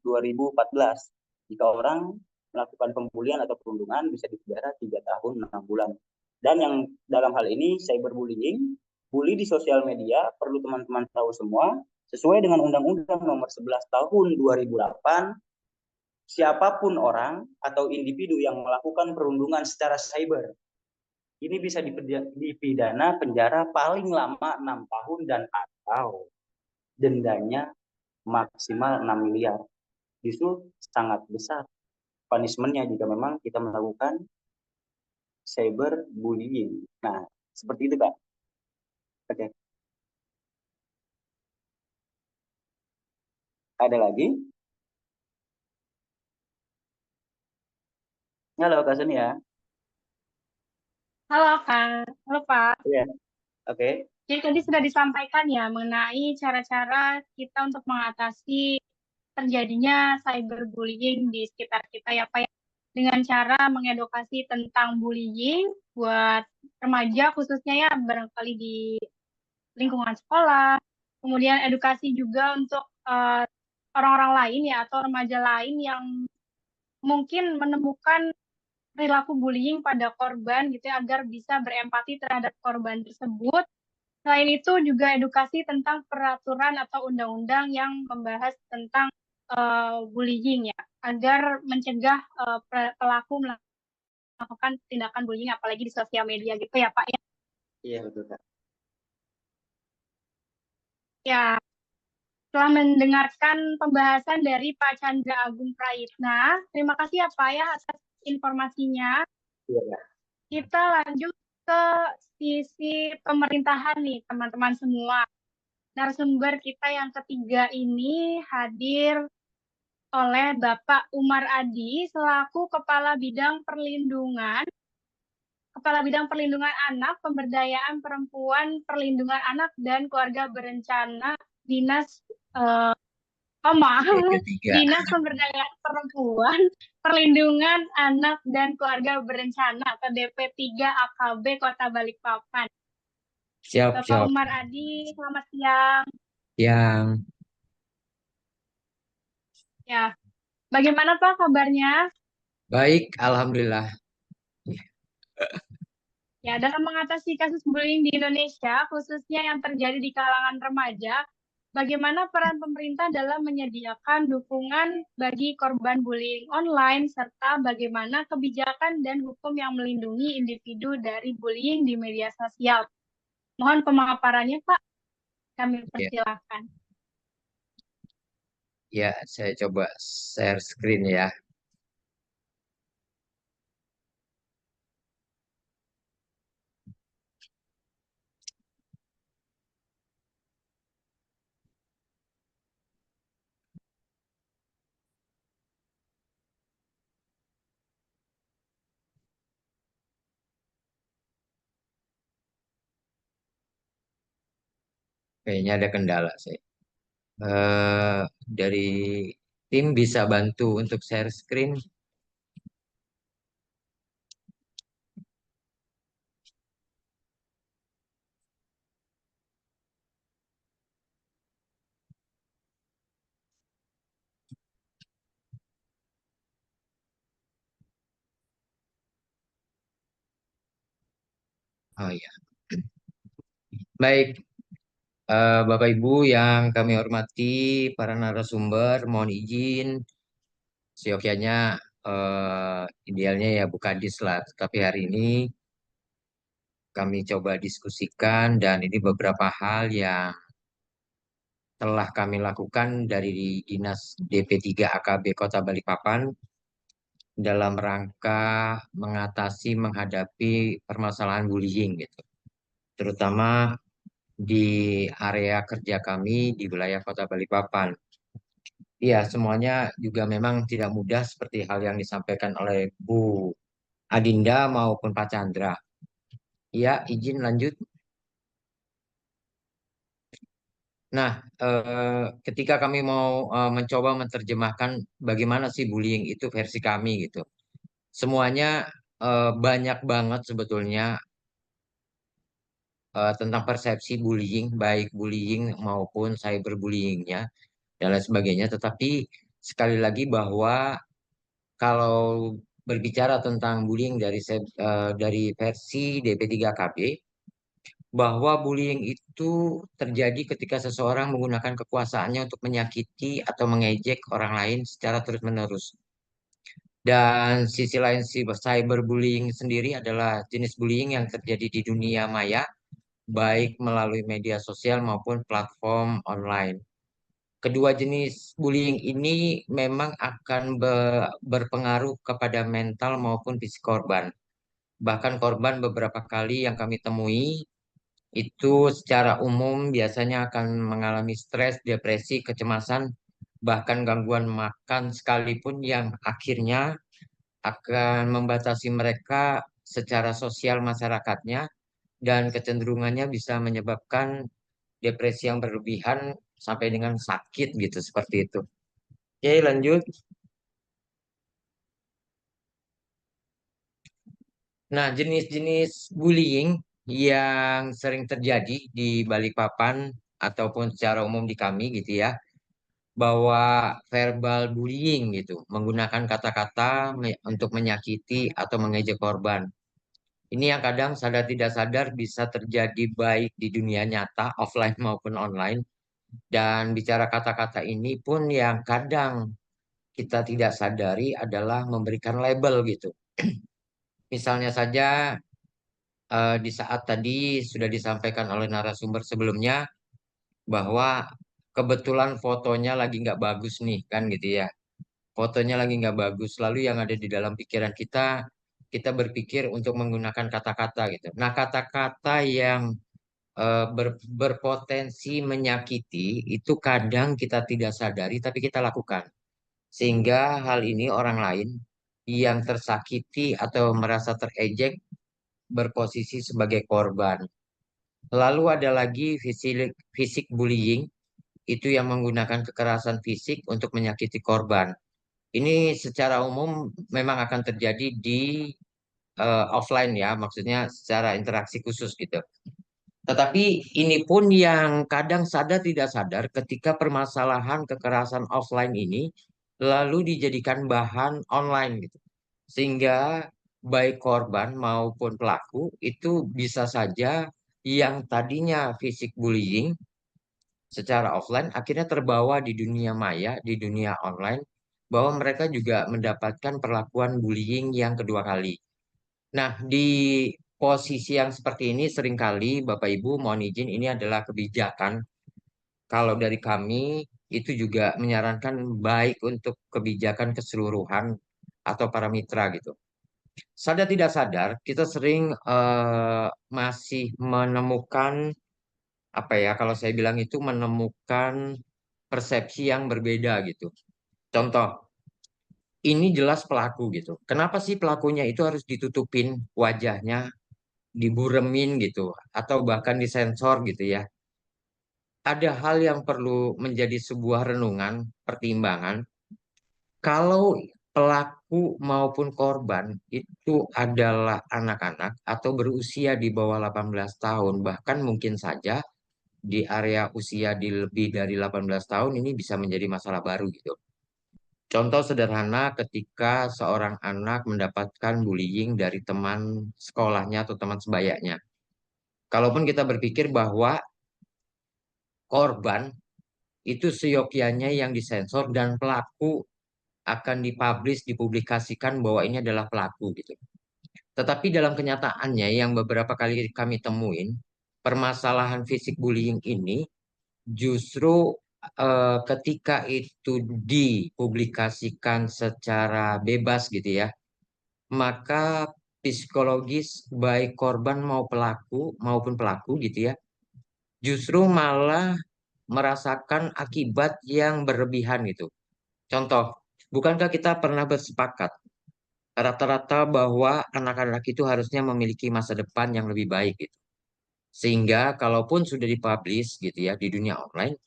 Jika orang melakukan pembulian atau perundungan bisa dipenjara 3 tahun 6 bulan. Dan yang dalam hal ini cyberbullying, bully di sosial media perlu teman-teman tahu semua sesuai dengan Undang-Undang Nomor 11 Tahun 2008, siapapun orang atau individu yang melakukan perundungan secara cyber ini bisa dipidana penjara paling lama 6 tahun dan atau dendanya maksimal 6 miliar. Justru sangat besar punishment-nya jika memang kita melakukan cyberbullying. Nah, seperti itu, Kak. Oke. Ada lagi? Halo, Kak Sonia. Halo Kak, halo Pak. Iya. Oke. Jadi tadi sudah disampaikan ya mengenai cara-cara kita untuk mengatasi terjadinya cyberbullying di sekitar kita ya Pak ya. Dengan cara mengedukasi tentang bullying buat remaja khususnya ya barangkali di lingkungan sekolah. Kemudian edukasi juga untuk orang-orang lain ya atau remaja lain yang mungkin menemukan perilaku bullying pada korban gitu ya agar bisa berempati terhadap korban tersebut. Selain itu juga edukasi tentang peraturan atau undang-undang yang membahas tentang bullying ya, agar mencegah pelaku melakukan tindakan bullying apalagi di sosial media gitu ya Pak ya. Iya, betul, Kak. Ya, setelah mendengarkan pembahasan dari Pak Chandra Agung Prayitna, terima kasih ya Pak ya atas informasinya. Iya, Kak. Kita lanjut ke sisi pemerintahan nih teman-teman semua. Narasumber kita yang ketiga ini hadir oleh Bapak Umar Adi selaku Kepala Bidang Perlindungan Anak, Pemberdayaan Perempuan, Perlindungan Anak dan Keluarga Berencana Dinas Dinas Pemberdayaan Perempuan, Perlindungan Anak dan Keluarga Berencana atau DP3 AKB Kota Balikpapan. Siap. Bapak Umar Adi, selamat siang. Yang Ya, bagaimana Pak kabarnya? baik, alhamdulillah. Ya, dalam mengatasi kasus bullying di Indonesia, khususnya yang terjadi di kalangan remaja, bagaimana peran pemerintah dalam menyediakan dukungan bagi korban bullying online, serta bagaimana kebijakan dan hukum yang melindungi individu dari bullying di media sosial. Mohon pemaparannya, Pak. Kami Ya, persilahkan. ya, saya coba share screen ya. Kayaknya ada kendala sih. Eh, dari tim bisa bantu untuk share screen. Oh ya, baik. Bapak Ibu yang kami hormati, para narasumber, mohon izin, siokianya idealnya ya buka dis lah. Tapi hari ini kami coba diskusikan dan ini beberapa hal yang telah kami lakukan dari Dinas DP3 AKB Kota Balikpapan dalam rangka menghadapi permasalahan bullying gitu. Terutama di area kerja kami di wilayah Kota Balikpapan. Iya, semuanya juga memang tidak mudah seperti hal yang disampaikan oleh Bu Adinda maupun Pak Chandra. Iya, izin lanjut. Nah, ketika kami mau mencoba menerjemahkan bagaimana sih bullying itu versi kami gitu. Semuanya banyak banget sebetulnya tentang persepsi bullying, baik bullying maupun cyberbullyingnya dan lain sebagainya. Tetapi sekali lagi bahwa kalau berbicara tentang bullying dari versi DP3KB, bahwa bullying itu terjadi ketika seseorang menggunakan kekuasaannya untuk menyakiti atau mengejek orang lain secara terus-menerus. Dan sisi lain cyberbullying sendiri adalah jenis bullying yang terjadi di dunia maya, baik melalui media sosial maupun platform online. Kedua jenis bullying ini memang akan berpengaruh kepada mental maupun fisik korban. Bahkan korban beberapa kali yang kami temui itu secara umum biasanya akan mengalami stres, depresi, kecemasan, bahkan gangguan makan sekalipun yang akhirnya akan membatasi mereka secara sosial masyarakatnya dan kecenderungannya bisa menyebabkan depresi yang berlebihan sampai dengan sakit gitu seperti itu. Oke, lanjut. Nah, jenis-jenis bullying yang sering terjadi di Balikpapan ataupun secara umum di kami gitu ya, bahwa verbal bullying gitu, menggunakan kata-kata untuk menyakiti atau mengejek korban. Ini yang kadang sadar tidak sadar bisa terjadi baik di dunia nyata, offline maupun online. Dan bicara kata-kata ini pun yang kadang kita tidak sadari adalah memberikan label gitu. Misalnya saja di saat tadi sudah disampaikan oleh narasumber sebelumnya bahwa kebetulan fotonya lagi nggak bagus nih kan gitu ya. Fotonya lagi nggak bagus. Lalu yang ada di dalam pikiran kita, kita berpikir untuk menggunakan kata-kata gitu. Nah, kata-kata yang berpotensi menyakiti itu kadang kita tidak sadari tapi kita lakukan. Sehingga hal ini orang lain yang tersakiti atau merasa terejek berposisi sebagai korban. Lalu ada lagi fisik bullying, itu yang menggunakan kekerasan fisik untuk menyakiti korban. Ini secara umum memang akan terjadi di offline ya, maksudnya secara interaksi khusus gitu. Tetapi ini pun yang kadang sadar tidak sadar ketika permasalahan kekerasan offline ini lalu dijadikan bahan online gitu. Sehingga baik korban maupun pelaku itu bisa saja yang tadinya fisik bullying secara offline akhirnya terbawa di dunia maya, di dunia online, bahwa mereka juga mendapatkan perlakuan bullying yang kedua kali. Nah, di posisi yang seperti ini seringkali Bapak Ibu mohon izin ini adalah kebijakan. Kalau dari kami itu juga menyarankan baik untuk kebijakan keseluruhan atau para mitra gitu. Sadar tidak sadar, kita sering masih menemukan apa ya, kalau saya bilang itu menemukan persepsi yang berbeda gitu. Contoh, ini jelas pelaku gitu. Kenapa sih pelakunya itu harus ditutupin wajahnya, diburemin gitu, atau bahkan disensor gitu ya? Ada hal yang perlu menjadi sebuah renungan, pertimbangan. Kalau pelaku maupun korban itu adalah anak-anak atau berusia di bawah 18 tahun, bahkan mungkin saja di area usia di lebih dari 18 tahun ini bisa menjadi masalah baru gitu. Contoh sederhana ketika seorang anak mendapatkan bullying dari teman sekolahnya atau teman sebayanya. Kalaupun kita berpikir bahwa korban itu seyogyanya yang disensor dan pelaku akan dipublish, dipublikasikan bahwa ini adalah pelaku gitu. Tetapi dalam kenyataannya yang beberapa kali kami temuin, permasalahan fisik bullying ini justru ketika itu dipublikasikan secara bebas gitu ya, maka psikologis baik korban maupun pelaku gitu ya, justru malah merasakan akibat yang berlebihan gitu. Contoh, bukankah kita pernah bersepakat rata-rata bahwa anak-anak itu harusnya memiliki masa depan yang lebih baik gitu. Sehingga kalaupun sudah dipublish gitu ya di dunia online,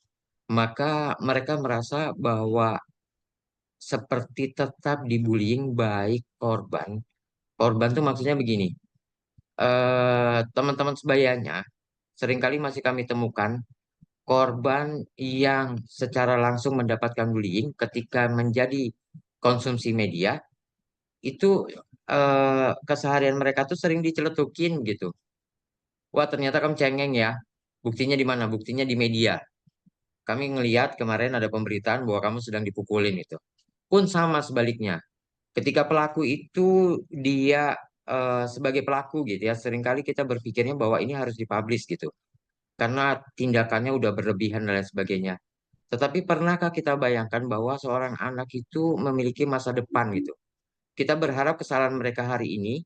maka mereka merasa bahwa seperti tetap dibullying baik korban. Korban tuh maksudnya begini, teman-teman sebayanya seringkali masih kami temukan korban yang secara langsung mendapatkan bullying ketika menjadi konsumsi media itu keseharian mereka tuh sering diceletukin gitu. Wah ternyata kamu cengeng ya. Buktinya di mana? Buktinya di media. Kami ngelihat kemarin ada pemberitaan bahwa kamu sedang dipukulin itu. Pun sama sebaliknya. Ketika pelaku itu dia sebagai pelaku gitu ya, seringkali kita berpikirnya bahwa ini harus dipublish gitu. Karena tindakannya udah berlebihan dan lain sebagainya. Tetapi pernahkah kita bayangkan bahwa seorang anak itu memiliki masa depan gitu? Kita berharap kesalahan mereka hari ini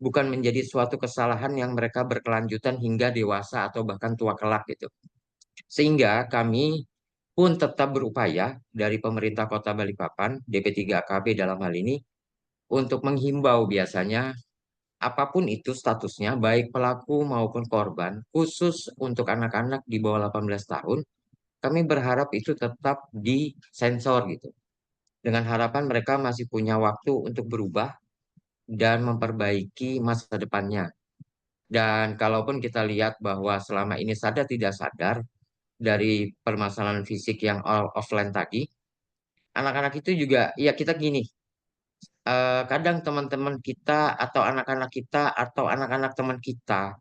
bukan menjadi suatu kesalahan yang mereka berkelanjutan hingga dewasa atau bahkan tua kelak gitu. Sehingga kami pun tetap berupaya dari pemerintah Kota Balikpapan, DP3KB dalam hal ini, untuk menghimbau biasanya apapun itu statusnya, baik pelaku maupun korban, khusus untuk anak-anak di bawah 18 tahun, kami berharap itu tetap disensor gitu. Dengan harapan mereka masih punya waktu untuk berubah dan memperbaiki masa depannya. Dan kalaupun kita lihat bahwa selama ini sadar tidak sadar dari permasalahan fisik yang offline tadi, anak-anak itu juga, ya kita gini, kadang teman-teman kita atau anak-anak kita atau anak-anak teman kita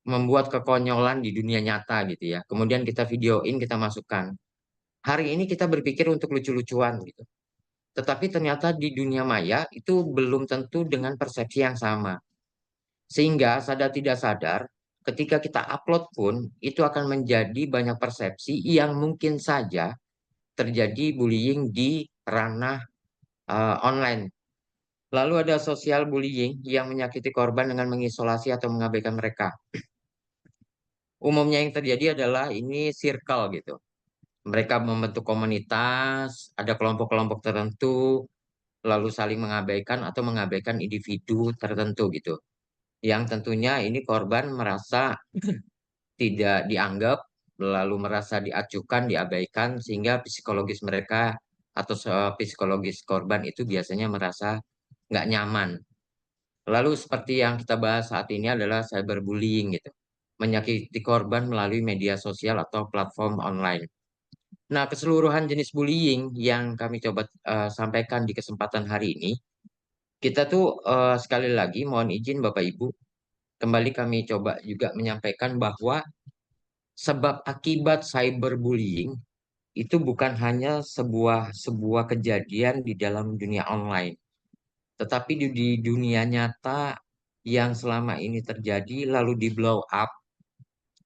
membuat kekonyolan di dunia nyata gitu ya. Kemudian kita videoin, kita masukkan. Hari ini kita berpikir untuk lucu-lucuan gitu. Tetapi ternyata di dunia maya itu belum tentu dengan persepsi yang sama. Sehingga sadar tidak sadar, ketika kita upload pun, itu akan menjadi banyak persepsi yang mungkin saja terjadi bullying di ranah online. Lalu ada social bullying yang menyakiti korban dengan mengisolasi atau mengabaikan mereka. Umumnya yang terjadi adalah ini circle gitu. Mereka membentuk komunitas, ada kelompok-kelompok tertentu, lalu saling mengabaikan atau mengabaikan individu tertentu gitu. Yang tentunya ini korban merasa tidak dianggap, lalu merasa diacuhkan, diabaikan, sehingga psikologis mereka atau psikologis korban itu biasanya merasa nggak nyaman. Lalu seperti yang kita bahas saat ini adalah cyberbullying gitu. Menyakiti korban melalui media sosial atau platform online. Nah, keseluruhan jenis bullying yang kami coba sampaikan di kesempatan hari ini, kita tuh sekali lagi mohon izin Bapak Ibu, kembali kami coba juga menyampaikan bahwa sebab akibat cyberbullying itu bukan hanya sebuah kejadian di dalam dunia online, tetapi di dunia nyata yang selama ini terjadi lalu di blow up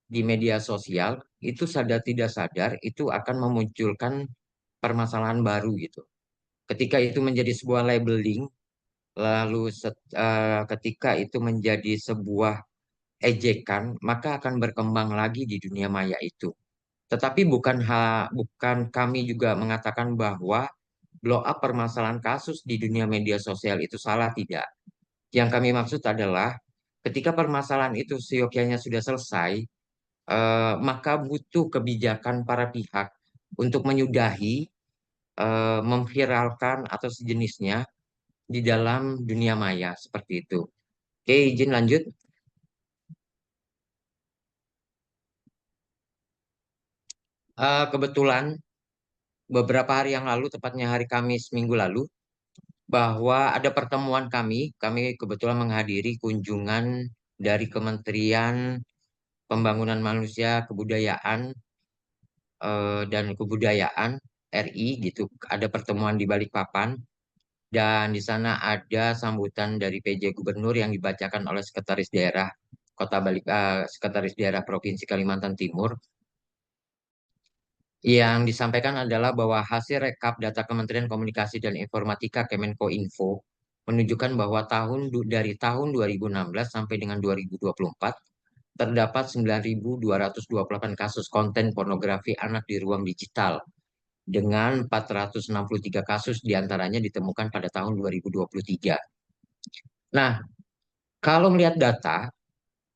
di media sosial, itu sadar tidak sadar itu akan memunculkan permasalahan baru gitu. Ketika itu menjadi sebuah labeling, lalu ketika itu menjadi sebuah ejekan, maka akan berkembang lagi di dunia maya itu. Tetapi bukan kami juga mengatakan bahwa blow up permasalahan kasus di dunia media sosial itu salah, tidak. Yang kami maksud adalah ketika permasalahan itu seyogyanya sudah selesai, maka butuh kebijakan para pihak untuk menyudahi, memviralkan atau sejenisnya di dalam dunia maya seperti itu. Oke, izin lanjut. Kebetulan beberapa hari yang lalu, tepatnya hari Kamis minggu lalu, bahwa ada pertemuan kami kebetulan menghadiri kunjungan dari Kementerian Pembangunan Manusia, Kebudayaan dan Kebudayaan RI gitu. Ada pertemuan di Balikpapan dan di sana ada sambutan dari PJ Gubernur yang dibacakan oleh Sekretaris Daerah Provinsi Kalimantan Timur. Yang disampaikan adalah bahwa hasil rekap data Kementerian Komunikasi dan Informatika Kemenkominfo menunjukkan bahwa dari tahun 2016 sampai dengan 2024 terdapat 9.228 kasus konten pornografi anak di ruang digital dengan 463 kasus diantaranya ditemukan pada tahun 2023. Nah, kalau melihat data,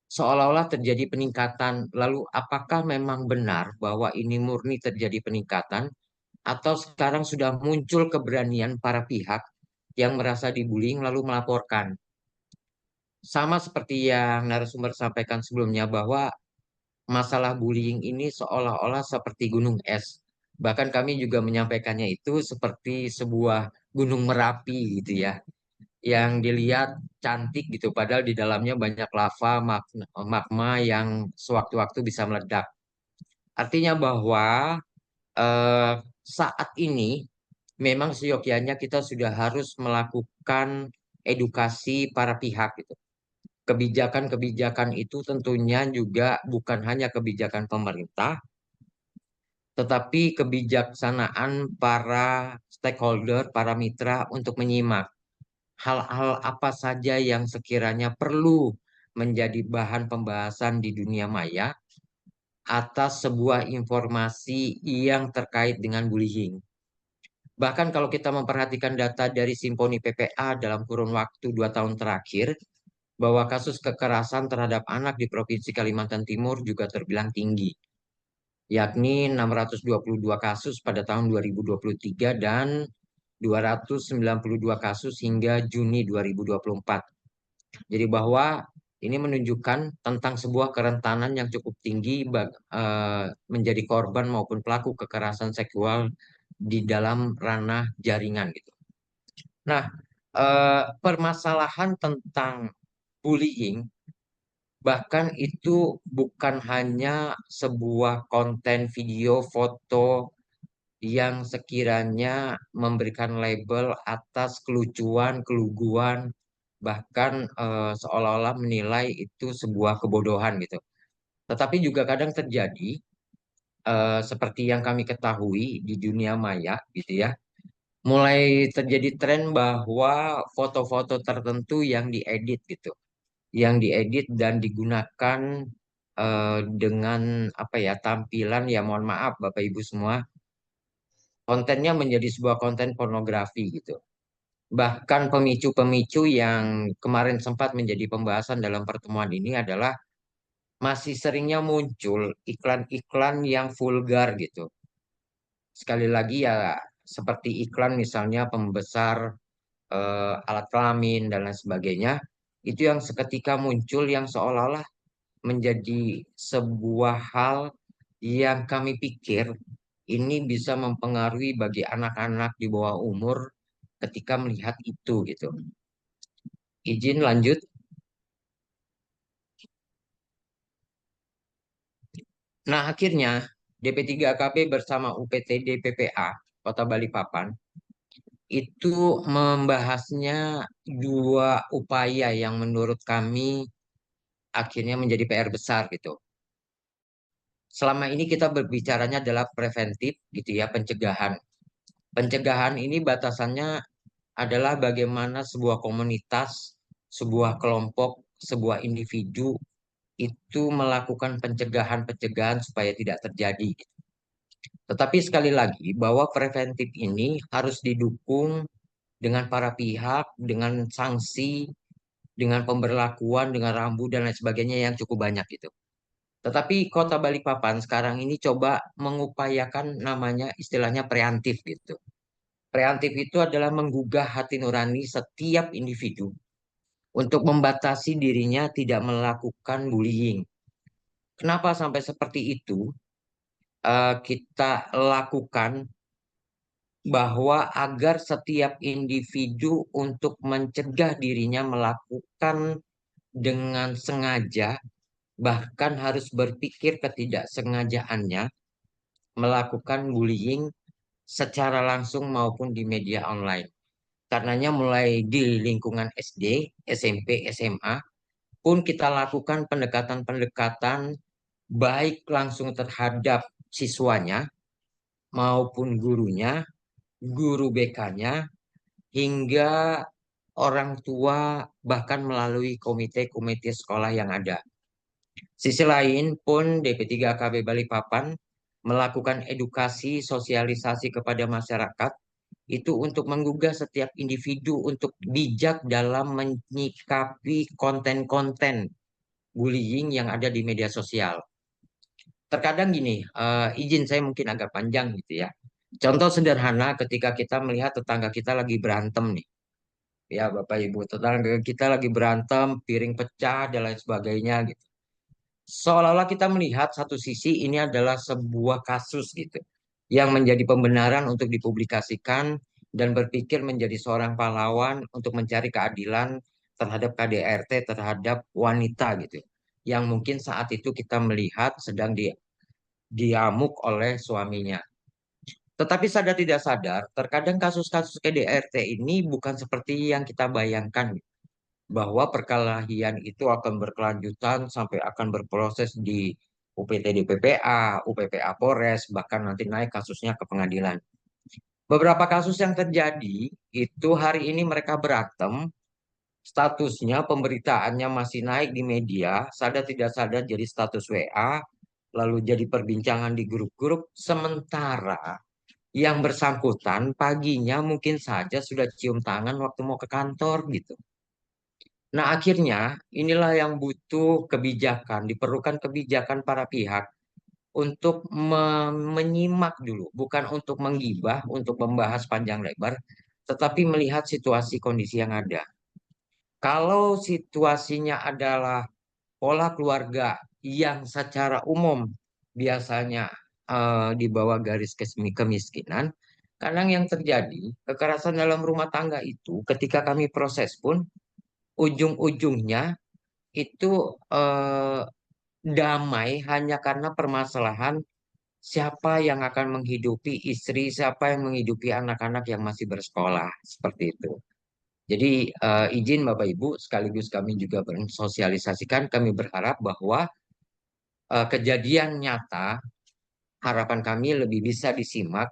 seolah-olah terjadi peningkatan. Lalu apakah memang benar bahwa ini murni terjadi peningkatan atau sekarang sudah muncul keberanian para pihak yang merasa dibullying lalu melaporkan? Sama seperti yang narasumber sampaikan sebelumnya bahwa masalah bullying ini seolah-olah seperti gunung es. Bahkan kami juga menyampaikannya itu seperti sebuah gunung Merapi gitu ya, yang dilihat cantik gitu, padahal di dalamnya banyak lava, magma yang sewaktu-waktu bisa meledak. Artinya bahwa eh, saat ini memang seyogyanya kita sudah harus melakukan edukasi para pihak gitu. Kebijakan-kebijakan itu tentunya juga bukan hanya kebijakan pemerintah, tetapi kebijaksanaan para stakeholder, para mitra untuk menyimak hal-hal apa saja yang sekiranya perlu menjadi bahan pembahasan di dunia maya atas sebuah informasi yang terkait dengan bullying. Bahkan kalau kita memperhatikan data dari Simponi PPA dalam kurun waktu 2 tahun terakhir, bahwa kasus kekerasan terhadap anak di Provinsi Kalimantan Timur juga terbilang tinggi, yakni 622 kasus pada tahun 2023 dan 292 kasus hingga Juni 2024. Jadi bahwa ini menunjukkan tentang sebuah kerentanan yang cukup tinggi menjadi korban maupun pelaku kekerasan seksual di dalam ranah jaringan gitu. Nah, permasalahan tentang bullying bahkan itu bukan hanya sebuah konten video, foto yang sekiranya memberikan label atas kelucuan, keluguan, bahkan seolah-olah menilai itu sebuah kebodohan gitu. Tetapi juga kadang terjadi seperti yang kami ketahui di dunia maya gitu ya. Mulai terjadi tren bahwa foto-foto tertentu yang diedit gitu, yang diedit dan digunakan dengan apa ya, tampilan ya, mohon maaf Bapak Ibu semua, kontennya menjadi sebuah konten pornografi gitu. Bahkan pemicu-pemicu yang kemarin sempat menjadi pembahasan dalam pertemuan ini adalah masih seringnya muncul iklan-iklan yang vulgar gitu. Sekali lagi ya, seperti iklan misalnya pembesar alat kelamin dan lain sebagainya, itu yang seketika muncul yang seolah-olah menjadi sebuah hal yang kami pikir ini bisa mempengaruhi bagi anak-anak di bawah umur ketika melihat itu gitu. Izin lanjut. Nah, akhirnya DP3KB bersama UPTD PPA Kota Balikpapan itu membahasnya dua upaya yang menurut kami akhirnya menjadi PR besar gitu. Selama ini kita berbicaranya adalah preventif gitu ya, pencegahan. Pencegahan ini batasannya adalah bagaimana sebuah komunitas, sebuah kelompok, sebuah individu itu melakukan pencegahan-pencegahan supaya tidak terjadi. Tetapi sekali lagi bahwa preventif ini harus didukung dengan para pihak, dengan sanksi, dengan pemberlakuan, dengan rambu dan lain sebagainya yang cukup banyak gitu. Tetapi Kota Balikpapan sekarang ini coba mengupayakan namanya istilahnya preventif gitu. Preventif itu adalah menggugah hati nurani setiap individu untuk membatasi dirinya tidak melakukan bullying. Kenapa sampai seperti itu? Kita lakukan bahwa agar setiap individu untuk mencegah dirinya melakukan dengan sengaja, bahkan harus berpikir ketidaksengajaannya melakukan bullying secara langsung maupun di media online. Karenanya mulai di lingkungan SD, SMP, SMA pun kita lakukan pendekatan-pendekatan baik langsung terhadap siswanya maupun gurunya, guru BK-nya, hingga orang tua bahkan melalui komite-komite sekolah yang ada. Sisi lain pun DP3KB Balikpapan melakukan edukasi sosialisasi kepada masyarakat itu untuk menggugah setiap individu untuk bijak dalam menyikapi konten-konten bullying yang ada di media sosial. Terkadang gini, izin saya mungkin agak panjang gitu ya. Contoh sederhana ketika kita melihat tetangga kita lagi berantem nih. Ya Bapak Ibu, tetangga kita lagi berantem, piring pecah dan lain sebagainya gitu. Seolah-olah kita melihat satu sisi ini adalah sebuah kasus gitu yang menjadi pembenaran untuk dipublikasikan dan berpikir menjadi seorang pahlawan untuk mencari keadilan terhadap KDRT terhadap wanita gitu yang mungkin saat itu kita melihat sedang diamuk oleh suaminya. Tetapi sadar tidak sadar, terkadang kasus-kasus KDRT ini bukan seperti yang kita bayangkan bahwa perkelahian itu akan berkelanjutan sampai akan berproses di UPTD PPA, UPPA Polres, bahkan nanti naik kasusnya ke pengadilan. Beberapa kasus yang terjadi itu hari ini mereka berantem, statusnya pemberitaannya masih naik di media, sadar tidak sadar jadi status WA, lalu jadi perbincangan di grup-grup, sementara yang bersangkutan paginya mungkin saja sudah cium tangan waktu mau ke kantor gitu. Nah, akhirnya inilah yang butuh kebijakan, diperlukan kebijakan para pihak untuk menyimak dulu, bukan untuk menggibah, untuk membahas panjang lebar, tetapi melihat situasi kondisi yang ada. Kalau situasinya adalah pola keluarga yang secara umum biasanya di bawah garis kemiskinan, kadang yang terjadi kekerasan dalam rumah tangga itu ketika kami proses pun ujung-ujungnya itu damai hanya karena permasalahan siapa yang akan menghidupi istri, siapa yang menghidupi anak-anak yang masih bersekolah, seperti itu. Jadi izin Bapak Ibu, sekaligus kami juga mensosialisasikan, kami berharap bahwa kejadian nyata, harapan kami lebih bisa disimak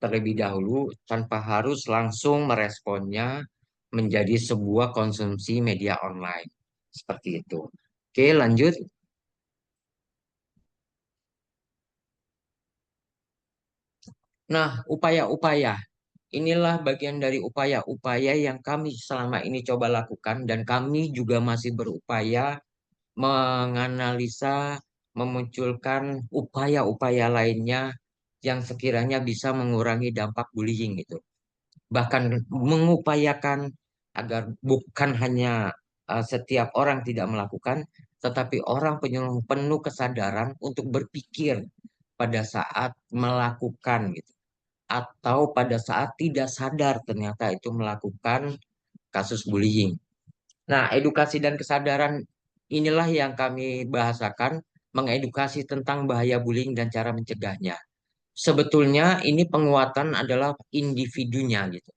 terlebih dahulu tanpa harus langsung meresponnya menjadi sebuah konsumsi media online. Seperti itu. Oke, lanjut. Nah, upaya-upaya. Inilah bagian dari upaya-upaya yang kami selama ini coba lakukan dan kami juga masih berupaya menganalisa, memunculkan upaya-upaya lainnya yang sekiranya bisa mengurangi dampak bullying itu. Bahkan mengupayakan agar bukan hanya setiap orang tidak melakukan, tetapi orang penuh kesadaran untuk berpikir pada saat melakukan gitu atau pada saat tidak sadar ternyata itu melakukan kasus bullying. Nah, edukasi dan kesadaran inilah yang kami bahasakan mengedukasi tentang bahaya bullying dan cara mencegahnya. Sebetulnya ini penguatan adalah individunya gitu.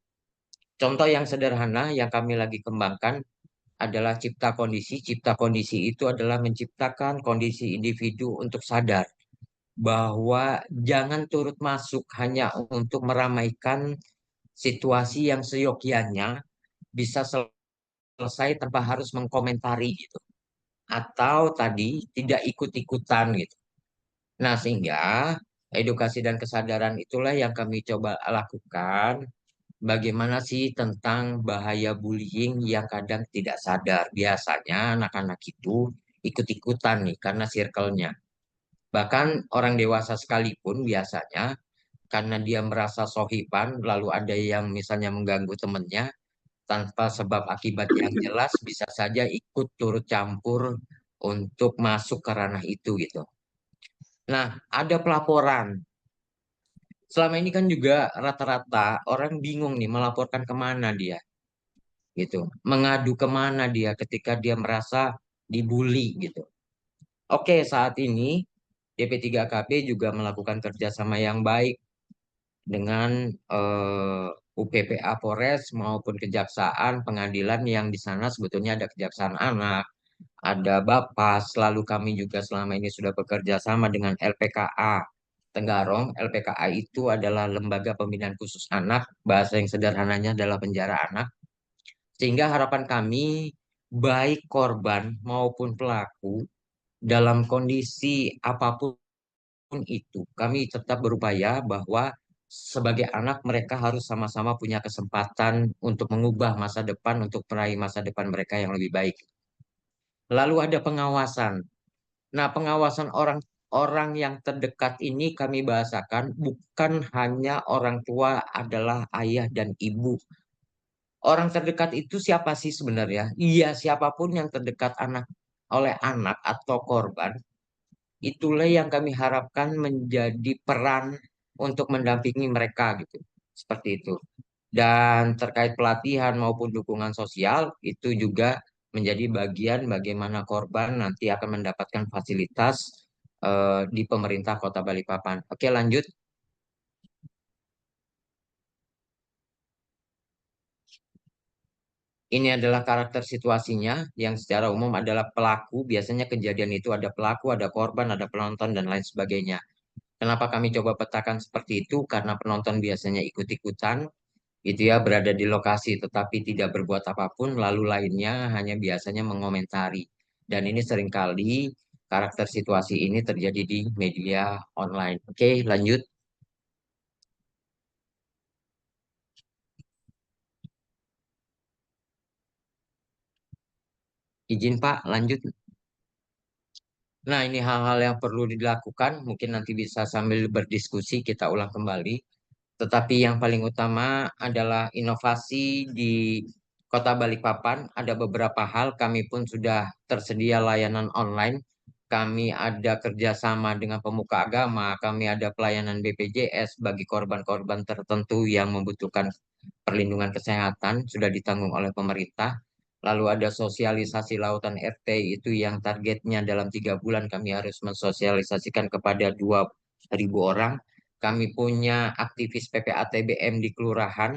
Contoh yang sederhana yang kami lagi kembangkan adalah cipta kondisi. Cipta kondisi itu adalah menciptakan kondisi individu untuk sadar bahwa jangan turut masuk hanya untuk meramaikan situasi yang seyogyanya bisa selesai tanpa harus mengkomentari gitu. Atau tadi tidak ikut-ikutan gitu. Nah, sehingga edukasi dan kesadaran itulah yang kami coba lakukan. Bagaimana sih tentang bahaya bullying yang kadang tidak sadar. Biasanya anak-anak itu ikut-ikutan nih karena circle-nya. Bahkan orang dewasa sekalipun biasanya karena dia merasa sohiban, lalu ada yang misalnya mengganggu temannya, tanpa sebab akibat yang jelas bisa saja ikut turut campur untuk masuk ke ranah itu gitu. Nah, ada pelaporan. Selama ini kan juga rata-rata orang bingung nih melaporkan kemana dia gitu. Mengadu kemana dia ketika dia merasa dibully gitu. Oke, saat ini DP3KB juga melakukan kerjasama yang baik dengan UPPA Polres maupun Kejaksaan, pengadilan yang di sana sebetulnya ada Kejaksaan Anak, ada Bapas, lalu kami juga selama ini sudah bekerja sama dengan LPKA Tenggarong. LPKA itu adalah Lembaga Pembinaan Khusus Anak, bahasa yang sederhananya adalah penjara anak. Sehingga harapan kami, baik korban maupun pelaku, dalam kondisi apapun itu, kami tetap berupaya bahwa sebagai anak mereka harus sama-sama punya kesempatan untuk mengubah masa depan, untuk meraih masa depan mereka yang lebih baik. Lalu ada pengawasan. Nah, pengawasan orang yang terdekat ini kami bahasakan bukan hanya orang tua adalah ayah dan ibu. Orang terdekat itu siapa sih sebenarnya? Iya, siapapun yang terdekat oleh anak atau korban, itulah yang kami harapkan menjadi peran untuk mendampingi mereka gitu. Seperti itu. Dan terkait pelatihan maupun dukungan sosial, itu juga menjadi bagian bagaimana korban nanti akan mendapatkan fasilitas di pemerintah Kota Balikpapan. Oke, lanjut. Ini adalah karakter situasinya yang secara umum adalah pelaku. Biasanya kejadian itu ada pelaku, ada korban, ada penonton, dan lain sebagainya. Kenapa kami coba petakan seperti itu? Karena penonton biasanya ikut-ikutan, gitu ya, berada di lokasi tetapi tidak berbuat apapun, lalu lainnya hanya biasanya mengomentari. Dan ini seringkali karakter situasi ini terjadi di media online. Oke, lanjut. Izin Pak, lanjut. Nah, ini hal-hal yang perlu dilakukan, mungkin nanti bisa sambil berdiskusi kita ulang kembali. Tetapi yang paling utama adalah inovasi di Kota Balikpapan. Ada beberapa hal, kami pun sudah tersedia layanan online. Kami ada kerjasama dengan pemuka agama, kami ada pelayanan BPJS bagi korban-korban tertentu yang membutuhkan perlindungan kesehatan, sudah ditanggung oleh pemerintah. Lalu ada sosialisasi lautan RT itu yang targetnya dalam 3 bulan kami harus mensosialisasikan kepada 2.000 orang. Kami punya aktivis PPATBM di kelurahan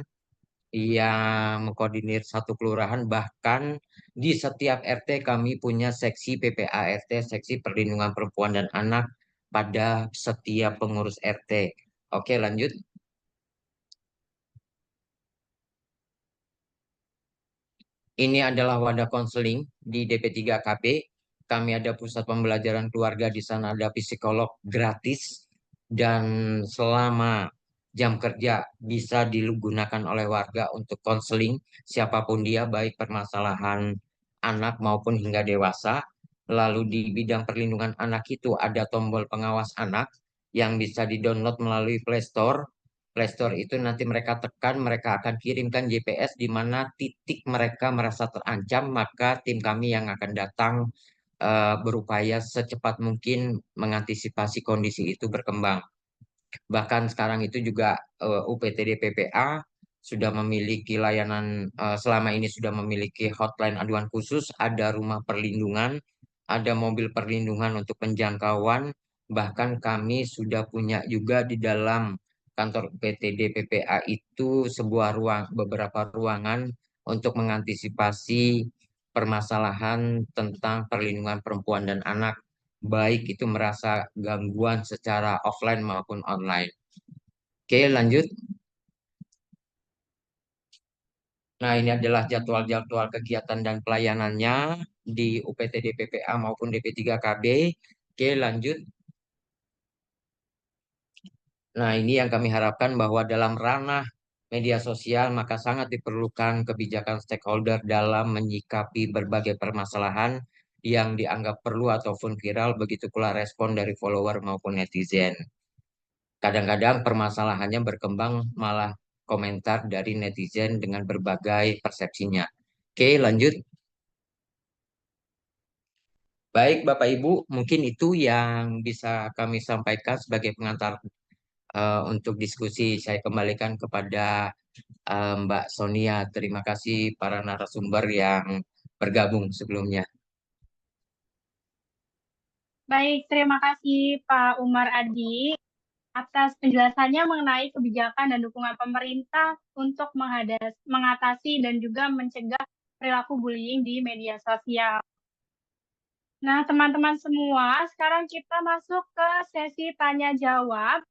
yang mengkoordinir satu kelurahan. Bahkan di setiap RT kami punya seksi PPART, seksi perlindungan perempuan dan anak pada setiap pengurus RT. Oke, lanjut. Ini adalah wadah konseling di DP3KB. Kami ada pusat pembelajaran keluarga, di sana ada psikolog gratis dan selama jam kerja bisa digunakan oleh warga untuk konseling siapapun dia, baik permasalahan anak maupun hingga dewasa. Lalu di bidang perlindungan anak itu ada tombol pengawas anak yang bisa di-download melalui Play Store. Play Store itu nanti mereka tekan, mereka akan kirimkan GPS di mana titik mereka merasa terancam, maka tim kami yang akan datang berupaya secepat mungkin mengantisipasi kondisi itu berkembang. Bahkan sekarang itu juga UPTD PPA sudah memiliki layanan, selama ini sudah memiliki hotline aduan khusus, ada rumah perlindungan ada mobil perlindungan untuk penjangkauan, bahkan kami sudah punya juga di dalam kantor PTD PPA itu beberapa ruangan untuk mengantisipasi permasalahan tentang perlindungan perempuan dan anak, baik itu merasa gangguan secara offline maupun online. Oke, lanjut. Nah, ini adalah jadwal-jadwal kegiatan dan pelayanannya di UPTD PPA maupun DP3KB. Oke, lanjut. Nah, ini yang kami harapkan bahwa dalam ranah media sosial maka sangat diperlukan kebijakan stakeholder dalam menyikapi berbagai permasalahan yang dianggap perlu ataupun viral, begitu pula respon dari follower maupun netizen. Kadang-kadang permasalahannya berkembang malah komentar dari netizen dengan berbagai persepsinya. Oke, lanjut. Baik, Bapak Ibu, mungkin itu yang bisa kami sampaikan sebagai pengantar untuk diskusi. Saya kembalikan kepada Mbak Sonia. Terima kasih para narasumber yang bergabung sebelumnya. Baik, terima kasih Pak Umar Adi atas penjelasannya mengenai kebijakan dan dukungan pemerintah untuk mengatasi dan juga mencegah perilaku bullying di media sosial. Nah, teman-teman semua, sekarang kita masuk ke sesi tanya-jawab.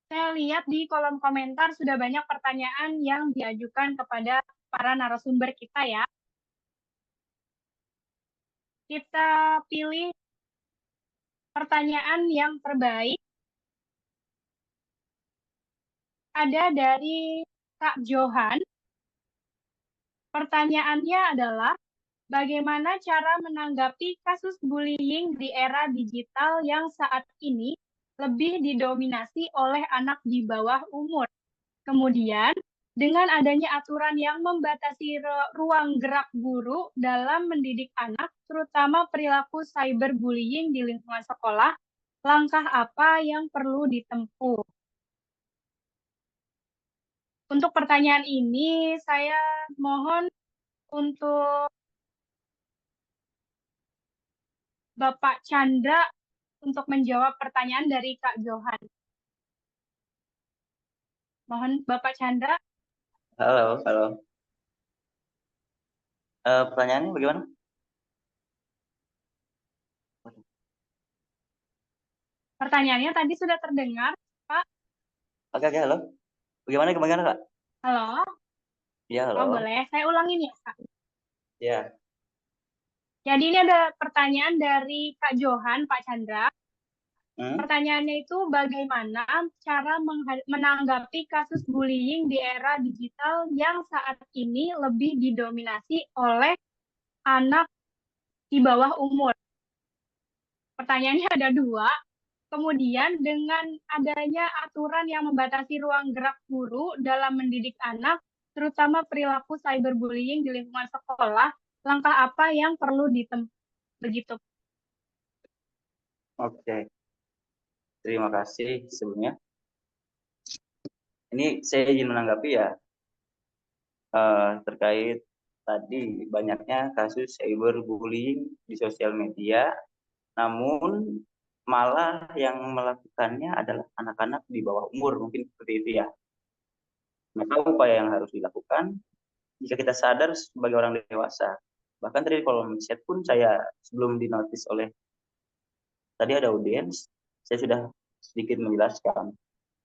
Saya lihat di kolom komentar sudah banyak pertanyaan yang diajukan kepada para narasumber kita ya. Kita pilih pertanyaan yang terbaik. Ada dari Kak Johan. Pertanyaannya adalah, bagaimana cara menanggapi kasus bullying di era digital yang saat ini lebih didominasi oleh anak di bawah umur? Kemudian, dengan adanya aturan yang membatasi ruang gerak guru dalam mendidik anak, terutama perilaku cyberbullying di lingkungan sekolah, langkah apa yang perlu ditempuh? Untuk pertanyaan ini, saya mohon untuk Bapak Chandra untuk menjawab pertanyaan dari Kak Johan. Mohon Bapak Chandra. Halo, halo. Pertanyaannya bagaimana? Pertanyaannya tadi sudah terdengar, Pak. Oke, halo. Bagaimana, Kak? Halo? Iya, halo. Oh, boleh. Saya ulangin ya, Kak. Iya. Jadi ini ada pertanyaan dari Kak Johan, Pak Chandra. Pertanyaannya itu bagaimana cara menanggapi kasus bullying di era digital yang saat ini lebih didominasi oleh anak di bawah umur. Pertanyaannya ada dua. Kemudian dengan adanya aturan yang membatasi ruang gerak guru dalam mendidik anak, terutama perilaku cyberbullying di lingkungan sekolah, langkah apa yang perlu ditempuh? Begitu. Oke. Terima kasih sebelumnya. Ini saya izin menanggapi ya, terkait tadi banyaknya kasus cyberbullying di sosial media, namun malah yang melakukannya adalah anak-anak di bawah umur, mungkin seperti itu ya. Maka upaya yang harus dilakukan jika kita sadar sebagai orang dewasa. Bahkan tadi di kolom chat pun saya sebelum dinotis oleh tadi ada audiens, saya sudah sedikit menjelaskan.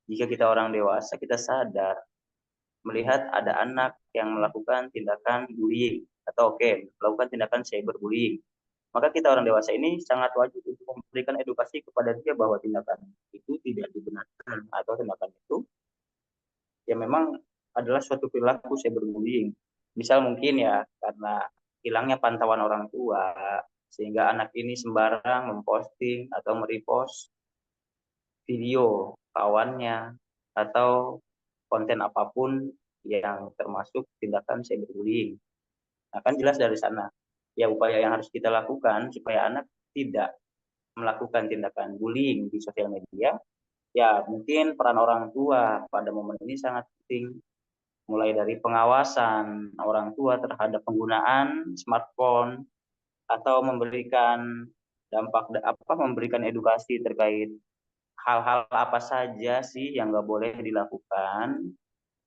Jika kita orang dewasa, kita sadar melihat ada anak yang melakukan tindakan bullying atau melakukan tindakan cyberbullying, maka kita orang dewasa ini sangat wajib untuk memberikan edukasi kepada dia bahwa tindakan itu tidak dibenarkan atau tindakan itu ya memang adalah suatu perilaku cyberbullying. Misal mungkin ya karena hilangnya pantauan orang tua sehingga anak ini sembarang memposting atau merepost video kawannya atau konten apapun yang termasuk tindakan cyberbullying. Nah, kan jelas dari sana. Ya upaya yang harus kita lakukan supaya anak tidak melakukan tindakan bullying di sosial media, ya mungkin peran orang tua pada momen ini sangat penting. Mulai dari pengawasan orang tua terhadap penggunaan smartphone, atau memberikan memberikan edukasi terkait hal-hal apa saja sih yang nggak boleh dilakukan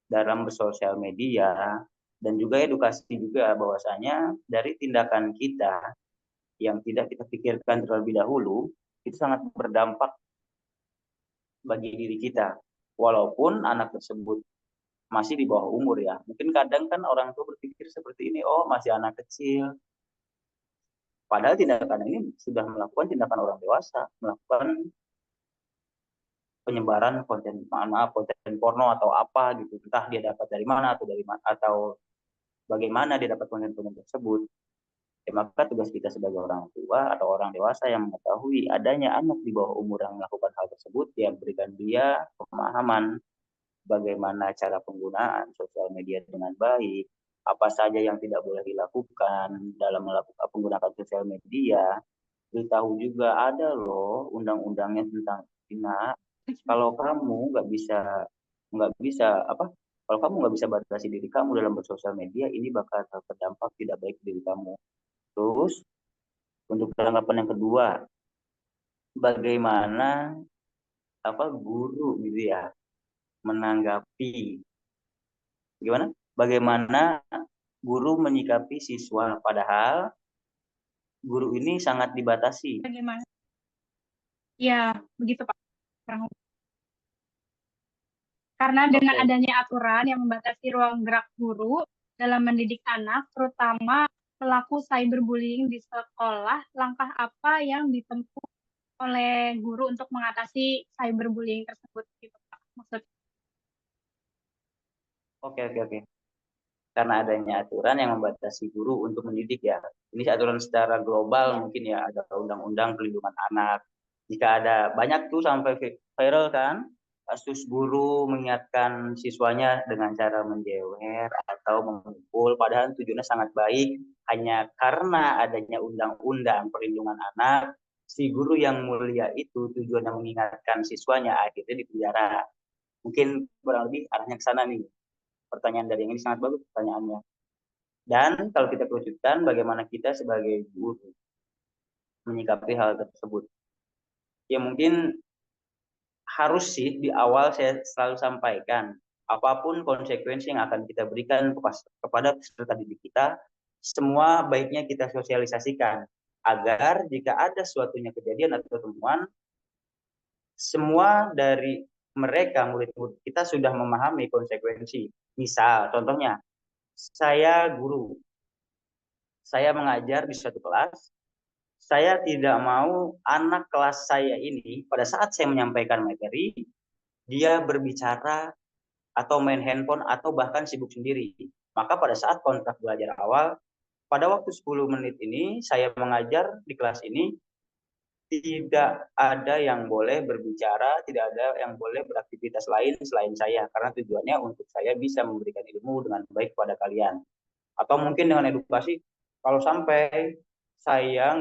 dalam bersosial media, dan juga edukasi juga bahwasanya dari tindakan kita yang tidak kita pikirkan terlebih dahulu itu sangat berdampak bagi diri kita. Walaupun anak tersebut masih di bawah umur ya. Mungkin kadang kan orang tua berpikir seperti ini, oh masih anak kecil. Padahal tindakan ini sudah melakukan tindakan orang dewasa, melakukan penyebaran konten, konten porno atau apa gitu. Entah dia dapat dari mana atau bagaimana dia dapat konten-konten tersebut. Ya, maka tugas kita sebagai orang tua atau orang dewasa yang mengetahui adanya anak di bawah umur yang melakukan hal tersebut, ya berikan dia pemahaman bagaimana cara penggunaan sosial media dengan baik, apa saja yang tidak boleh dilakukan dalam melakukan penggunaan sosial media. Beritahu juga ada loh undang-undangnya tentang zina. Kalau kamu nggak bisa kalau kamu nggak bisa batasi diri kamu dalam bersosial media, ini bakal berdampak tidak baik diri kamu. Terus untuk tanggapan yang kedua, bagaimana guru gitu ya menanggapi gimana? Bagaimana guru menyikapi siswa, padahal guru ini sangat dibatasi. Bagaimana? Ya, begitu Pak. Karena dengan Oke. adanya aturan yang membatasi ruang gerak guru dalam mendidik anak, terutama pelaku cyberbullying di sekolah, langkah apa yang ditempuh oleh guru untuk mengatasi cyberbullying tersebut gitu Pak? Maksudnya. Oke. Karena adanya aturan yang membatasi guru untuk mendidik ya. Ini aturan secara global mungkin ya, ada undang-undang perlindungan anak. Jika ada banyak tuh sampai viral kan, kasus guru mengingatkan siswanya dengan cara menjewer atau memukul, padahal tujuannya sangat baik, hanya karena adanya undang-undang perlindungan anak, si guru yang mulia itu tujuannya mengingatkan siswanya akhirnya dipenjara. Mungkin kurang lebih arahnya ke sana nih. Pertanyaan dari yang ini sangat bagus pertanyaannya. Dan kalau kita kerucutkan, bagaimana kita sebagai guru menyikapi hal tersebut? Ya mungkin harus sih di awal saya selalu sampaikan, apapun konsekuensi yang akan kita berikan kepada peserta didik kita, semua baiknya kita sosialisasikan agar jika ada suatunya kejadian atau temuan, semua dari mereka murid-murid kita sudah memahami konsekuensi. Misal, contohnya, saya guru, saya mengajar di suatu kelas, saya tidak mau anak kelas saya ini pada saat saya menyampaikan materi, dia berbicara atau main handphone atau bahkan sibuk sendiri. Maka pada saat kontrak belajar awal, pada waktu 10 menit ini saya mengajar di kelas ini, tidak ada yang boleh berbicara, tidak ada yang boleh beraktivitas lain selain saya, karena tujuannya untuk saya bisa memberikan ilmu dengan baik kepada kalian. Atau mungkin dengan edukasi, kalau sampai saya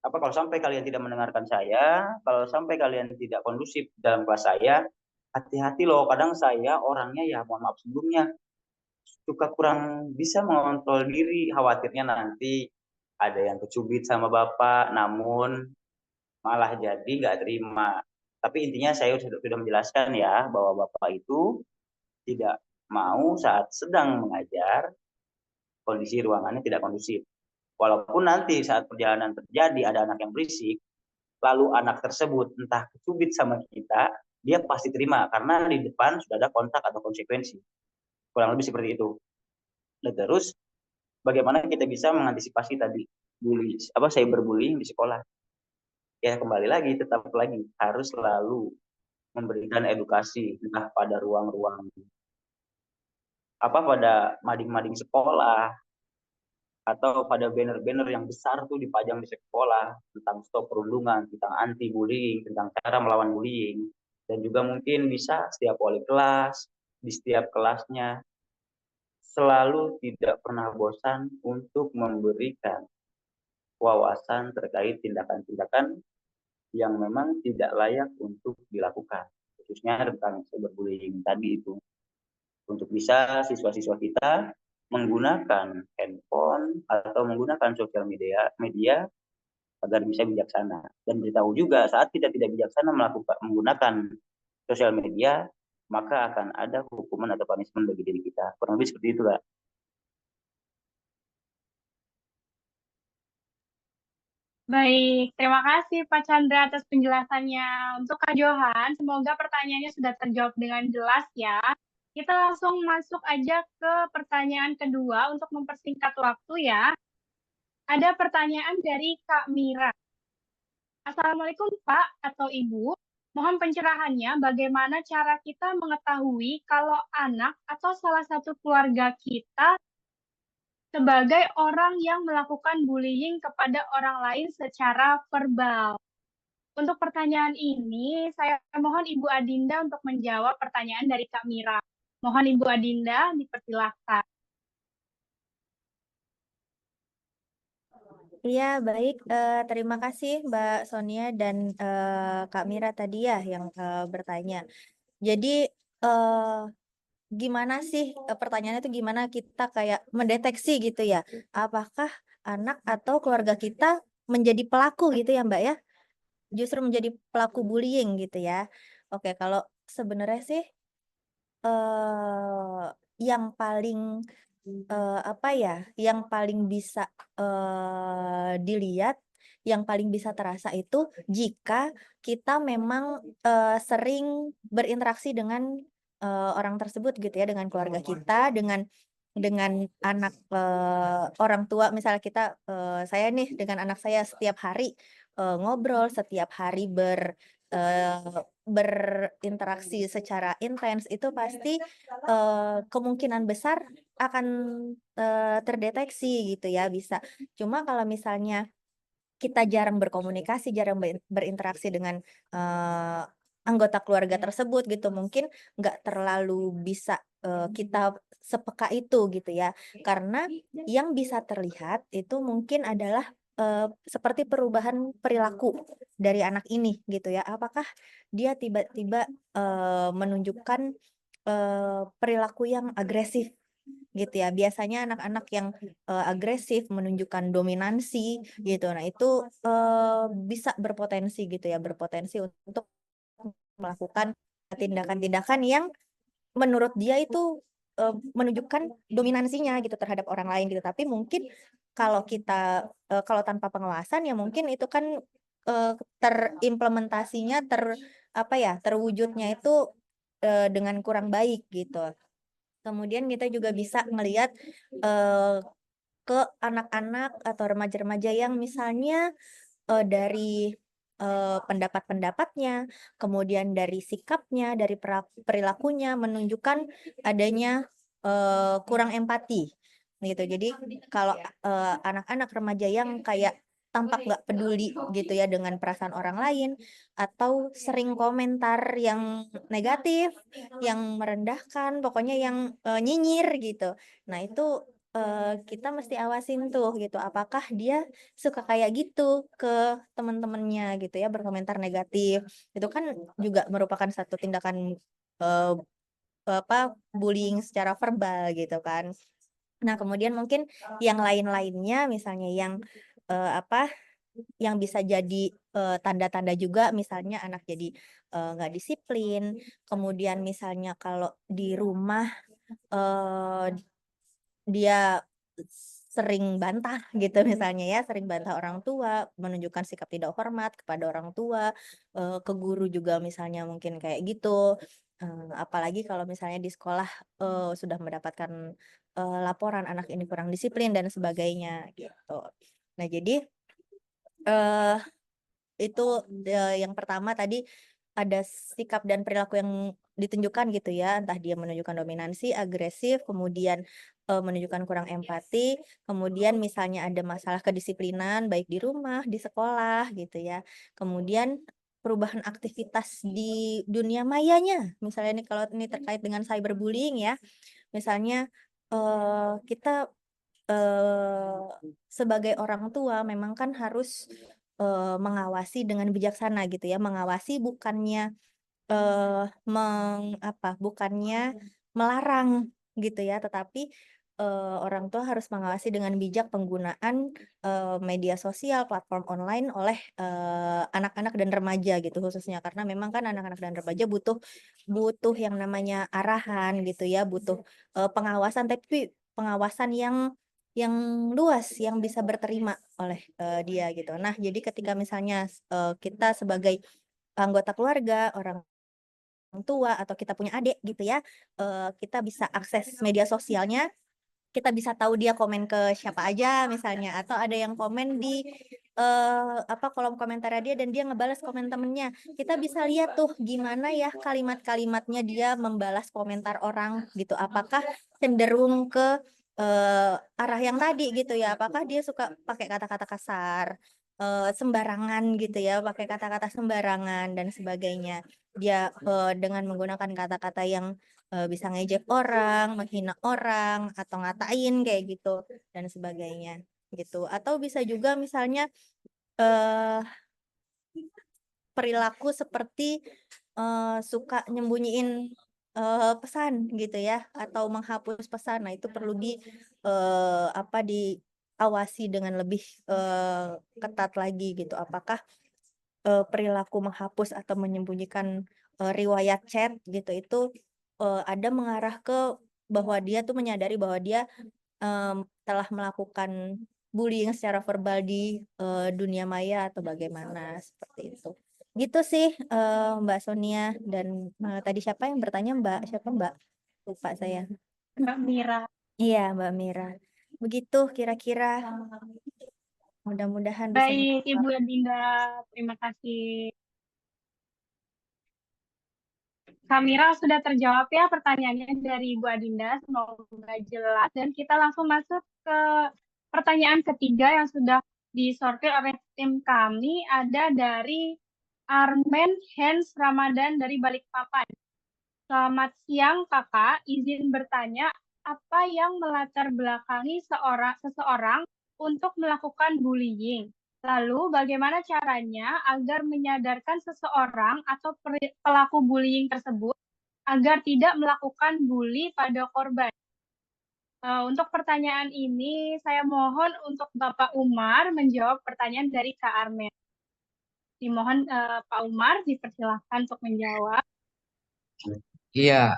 kalau sampai kalian tidak mendengarkan saya, kalau sampai kalian tidak kondusif dalam kelas saya, hati-hati loh, kadang saya orangnya ya mohon maaf sebelumnya suka kurang bisa mengontrol diri, khawatirnya nanti ada yang kecubit sama bapak, namun malah jadi nggak terima. Tapi intinya saya sudah menjelaskan ya bahwa bapak itu tidak mau saat sedang mengajar kondisi ruangannya tidak kondusif. Walaupun nanti saat perjalanan terjadi ada anak yang berisik, lalu anak tersebut entah kecubit sama kita, dia pasti terima karena di depan sudah ada kontak atau konsekuensi. Kurang lebih seperti itu. Dan terus bagaimana kita bisa mengantisipasi tadi cyberbullying di sekolah? Ya kembali lagi, tetap lagi harus selalu memberikan edukasi entah pada ruang-ruang pada mading-mading sekolah atau pada banner-banner yang besar tuh dipajang di sekolah tentang stop perundungan, tentang anti bullying, tentang cara melawan bullying, dan juga mungkin bisa setiap wali kelas di setiap kelasnya selalu tidak pernah bosan untuk memberikan wawasan terkait tindakan-tindakan yang memang tidak layak untuk dilakukan, khususnya tentang cyberbullying tadi itu, untuk bisa siswa-siswa kita menggunakan handphone atau menggunakan sosial media agar bisa bijaksana. Dan beritahu juga saat kita tidak bijaksana menggunakan sosial media, maka akan ada hukuman atau punishment bagi diri kita. Kurang lebih seperti itu, Kak. Baik, terima kasih Pak Chandra atas penjelasannya. Untuk Kak Johan, semoga pertanyaannya sudah terjawab dengan jelas ya. Kita langsung masuk aja ke pertanyaan kedua untuk mempersingkat waktu ya. Ada pertanyaan dari Kak Mira. Assalamualaikum Pak atau Ibu. Mohon pencerahannya bagaimana cara kita mengetahui kalau anak atau salah satu keluarga kita sebagai orang yang melakukan bullying kepada orang lain secara verbal. Untuk pertanyaan ini, saya mohon Ibu Adinda untuk menjawab pertanyaan dari Kak Mira. Mohon Ibu Adinda dipersilahkan. Iya, baik. Terima kasih Mbak Sonia dan Kak Mira tadi ya yang bertanya. Jadi gimana sih pertanyaannya itu gimana kita kayak mendeteksi gitu ya, apakah anak atau keluarga kita menjadi pelaku gitu ya Mbak ya, justru menjadi pelaku bullying gitu ya. Oke, kalau sebenarnya sih yang paling apa ya, yang paling bisa dilihat, yang paling bisa terasa itu jika kita memang sering berinteraksi dengan orang tersebut gitu ya, dengan keluarga kita, dengan anak orang tua. Misalnya kita saya nih dengan anak saya setiap hari ngobrol, setiap hari berinteraksi secara intens, itu pasti kemungkinan besar akan terdeteksi gitu ya, bisa. Cuma kalau misalnya kita jarang berkomunikasi, jarang berinteraksi dengan anggota keluarga tersebut gitu, mungkin nggak terlalu bisa kita sepeka itu gitu ya. Karena yang bisa terlihat itu mungkin adalah seperti perubahan perilaku dari anak ini gitu ya. Apakah dia tiba-tiba menunjukkan perilaku yang agresif gitu ya. Biasanya anak-anak yang agresif, menunjukkan dominansi gitu. Nah, itu bisa berpotensi gitu ya, berpotensi untuk melakukan tindakan-tindakan yang menurut dia itu menunjukkan dominansinya gitu terhadap orang lain gitu. Tapi mungkin kalau kita kalau tanpa pengawasan ya mungkin itu kan terimplementasinya apa ya, terwujudnya itu dengan kurang baik gitu. Kemudian kita juga bisa melihat ke anak-anak atau remaja-remaja yang misalnya dari pendapat-pendapatnya, kemudian dari sikapnya, dari perilakunya menunjukkan adanya kurang empati gitu. Jadi kalau anak-anak remaja yang kayak tampak nggak peduli gitu ya dengan perasaan orang lain, atau sering komentar yang negatif, yang merendahkan, pokoknya yang nyinyir gitu. Nah, itu kita mesti awasin tuh gitu, apakah dia suka kayak gitu ke teman-temannya gitu ya, berkomentar negatif. Itu kan juga merupakan satu tindakan bullying secara verbal gitu kan. Nah, kemudian mungkin yang lain-lainnya misalnya yang yang bisa jadi tanda-tanda juga, misalnya anak jadi nggak disiplin, kemudian misalnya kalau di rumah dia sering bantah gitu misalnya ya, sering bantah orang tua, menunjukkan sikap tidak hormat kepada orang tua, ke guru juga misalnya mungkin kayak gitu. Apalagi kalau misalnya di sekolah sudah mendapatkan laporan anak ini kurang disiplin dan sebagainya gitu. Nah, jadi itu yang pertama tadi ada sikap dan perilaku yang ditunjukkan gitu ya, entah dia menunjukkan dominansi, agresif, kemudian menunjukkan kurang empati, kemudian misalnya ada masalah kedisiplinan baik di rumah, di sekolah gitu ya. Kemudian perubahan aktivitas di dunia mayanya, misalnya nih kalau ini terkait dengan cyberbullying ya, misalnya kita sebagai orang tua memang kan harus mengawasi dengan bijaksana gitu ya, mengawasi bukannya bukannya melarang gitu ya, tetapi orang tua harus mengawasi dengan bijak penggunaan media sosial, platform online oleh anak-anak dan remaja gitu khususnya, karena memang kan anak-anak dan remaja butuh butuh yang namanya arahan gitu ya, butuh pengawasan, tapi pengawasan yang luas, yang bisa berterima oleh dia gitu. Nah, jadi ketika misalnya kita sebagai anggota keluarga, orang tua, atau kita punya adik gitu ya, kita bisa akses media sosialnya, kita bisa tahu dia komen ke siapa aja misalnya, atau ada yang komen di kolom komentar dia dan dia ngebales komen temennya. Kita bisa lihat tuh gimana ya kalimat-kalimatnya dia membalas komentar orang gitu. Apakah cenderung ke arah yang tadi gitu ya? Apakah dia suka pakai kata-kata kasar, sembarangan gitu ya, pakai kata-kata sembarangan dan sebagainya. Dia dengan menggunakan kata-kata yang bisa ngejek orang, menghina orang, atau ngatain kayak gitu dan sebagainya gitu. Atau bisa juga misalnya eh perilaku seperti suka nyembunyiin pesan gitu ya, atau menghapus pesan. Nah, itu perlu diawasi dengan lebih ketat lagi gitu. Apakah perilaku menghapus atau menyembunyikan riwayat chat gitu itu ada mengarah ke bahwa dia tuh menyadari bahwa dia telah melakukan bullying secara verbal di dunia maya atau bagaimana, seperti itu. Gitu sih Mbak Sonia, dan tadi siapa yang bertanya, Mbak? Siapa, Mbak? Lupa saya. Mbak Mira. Iya, Mbak Mira. Begitu kira-kira. Mudah-mudahan bisa Baik, menjawab. Ibu Adinda, terima kasih. Kamira sudah terjawab ya pertanyaannya dari Ibu Adinda, semoga jelas. Dan kita langsung masuk ke pertanyaan ketiga yang sudah disortir oleh tim kami, ada dari Armen Hens Ramadan dari Balikpapan. Selamat siang Kakak, izin bertanya, apa yang melatar belakangi seseorang untuk melakukan bullying? Lalu bagaimana caranya agar menyadarkan seseorang atau pelaku bullying tersebut agar tidak melakukan bully pada korban? Untuk pertanyaan ini, saya mohon untuk Bapak Umar menjawab pertanyaan dari Kak Armen. Dimohon Pak Umar dipersilahkan untuk menjawab. Iya,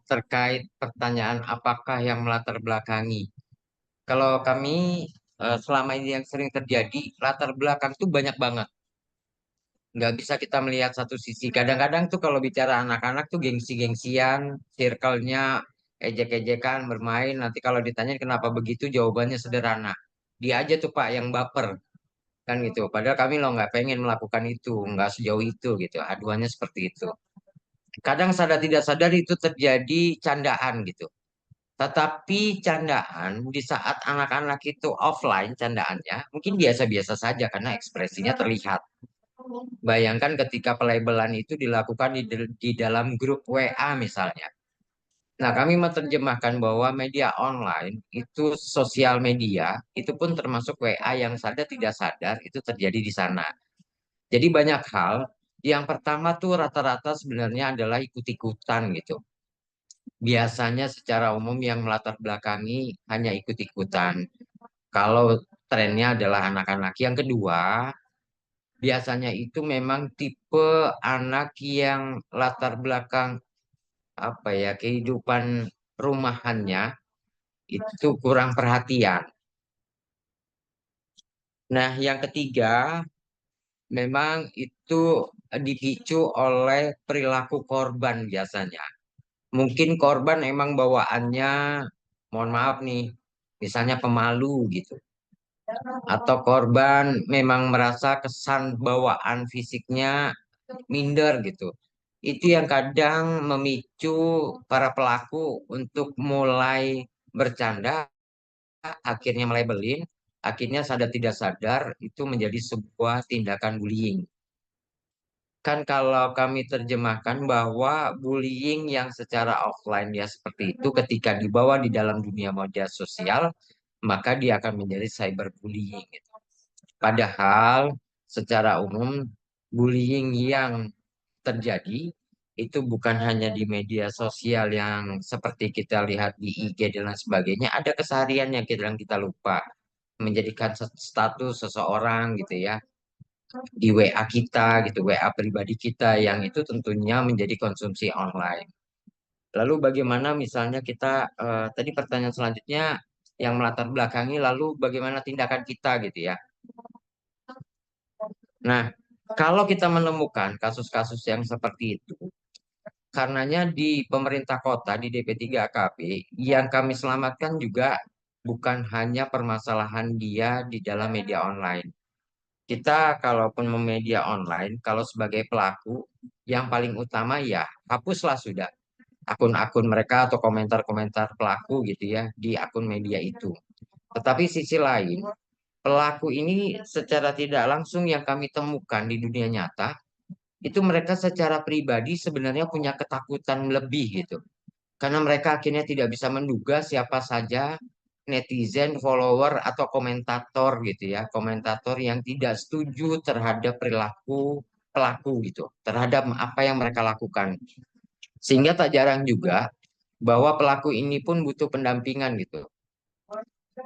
terkait pertanyaan apakah yang melatar belakangi. Kalau kami selama ini yang sering terjadi, latar belakang itu banyak banget. Nggak bisa kita melihat satu sisi. Kadang-kadang tuh kalau bicara anak-anak tuh gengsi-gengsian, circle-nya ejek-ejekan, bermain. Nanti kalau ditanya kenapa begitu, jawabannya sederhana. Dia aja tuh Pak yang baper, kan gitu. Padahal kami lo nggak pengen melakukan itu, nggak sejauh itu gitu. Aduannya seperti itu. Kadang sadar tidak sadar itu terjadi candaan gitu. Tetapi candaan di saat anak-anak itu offline candaannya mungkin biasa-biasa saja karena ekspresinya terlihat. Bayangkan ketika pelabelan itu dilakukan di dalam grup WA misalnya. Nah, kami menerjemahkan bahwa media online itu sosial media, itu pun termasuk WA yang sadar tidak sadar itu terjadi di sana. Jadi banyak hal. Yang pertama tuh rata-rata sebenarnya adalah ikut-ikutan gitu. Biasanya secara umum yang melatar belakangi hanya ikut-ikutan. Kalau trennya adalah anak-anak. Yang kedua, biasanya itu memang tipe anak yang latar belakang apa ya kehidupan rumahannya itu kurang perhatian. Nah, yang ketiga memang itu dipicu oleh perilaku korban biasanya. Mungkin korban emang bawaannya, mohon maaf nih, misalnya pemalu gitu. Atau korban memang merasa kesan bawaan fisiknya minder gitu. Itu yang kadang memicu para pelaku untuk mulai bercanda, akhirnya melebelin, akhirnya sadar tidak sadar itu menjadi sebuah tindakan bullying. Kan kalau kami terjemahkan bahwa bullying yang secara offline ya seperti itu ketika dibawa di dalam dunia media sosial, maka dia akan menjadi cyberbullying gitu. Padahal secara umum bullying yang terjadi itu bukan hanya di media sosial yang seperti kita lihat di IG dan lain sebagainya, ada keseharian yang kita lupa menjadikan status seseorang gitu ya di WA kita gitu, WA pribadi kita yang itu tentunya menjadi konsumsi online. Lalu bagaimana misalnya kita tadi pertanyaan selanjutnya yang melatar belakangi lalu bagaimana tindakan kita gitu ya. Nah, kalau kita menemukan kasus-kasus yang seperti itu, karenanya di pemerintah kota di DP3 AKB yang kami selamatkan juga bukan hanya permasalahan dia di dalam media online. Kita kalaupun media online, kalau sebagai pelaku, yang paling utama ya hapuslah sudah akun-akun mereka atau komentar-komentar pelaku gitu ya di akun media itu. Tetapi sisi lain, pelaku ini secara tidak langsung yang kami temukan di dunia nyata, itu mereka secara pribadi sebenarnya punya ketakutan lebih gitu. Karena mereka akhirnya tidak bisa menduga siapa saja netizen, follower, atau komentator gitu ya. Komentator yang tidak setuju terhadap perilaku pelaku gitu. Terhadap apa yang mereka lakukan. Sehingga tak jarang juga bahwa pelaku ini pun butuh pendampingan gitu.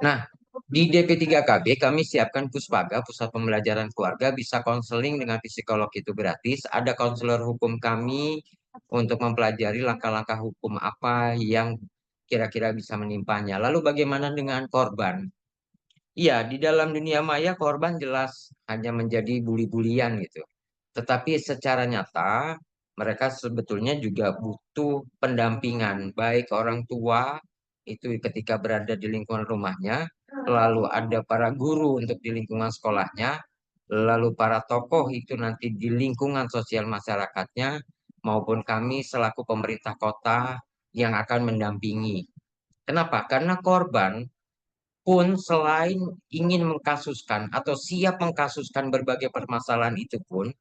Nah, di DP3KB kami siapkan Puspaga, Pusat Pembelajaran Keluarga, bisa konseling dengan psikolog itu gratis. Ada konselor hukum kami untuk mempelajari langkah-langkah hukum apa yang kira-kira bisa menimpanya. Lalu bagaimana dengan korban? Iya, di dalam dunia maya korban jelas hanya menjadi buli-bulian gitu. Tetapi secara nyata mereka sebetulnya juga butuh pendampingan, baik orang tua itu ketika berada di lingkungan rumahnya, lalu ada para guru untuk di lingkungan sekolahnya, lalu para tokoh itu nanti di lingkungan sosial masyarakatnya, maupun kami selaku pemerintah kota yang akan mendampingi. Kenapa? Karena korban pun selain ingin mengkasuskan atau siap mengkasuskan berbagai permasalahan itu pun,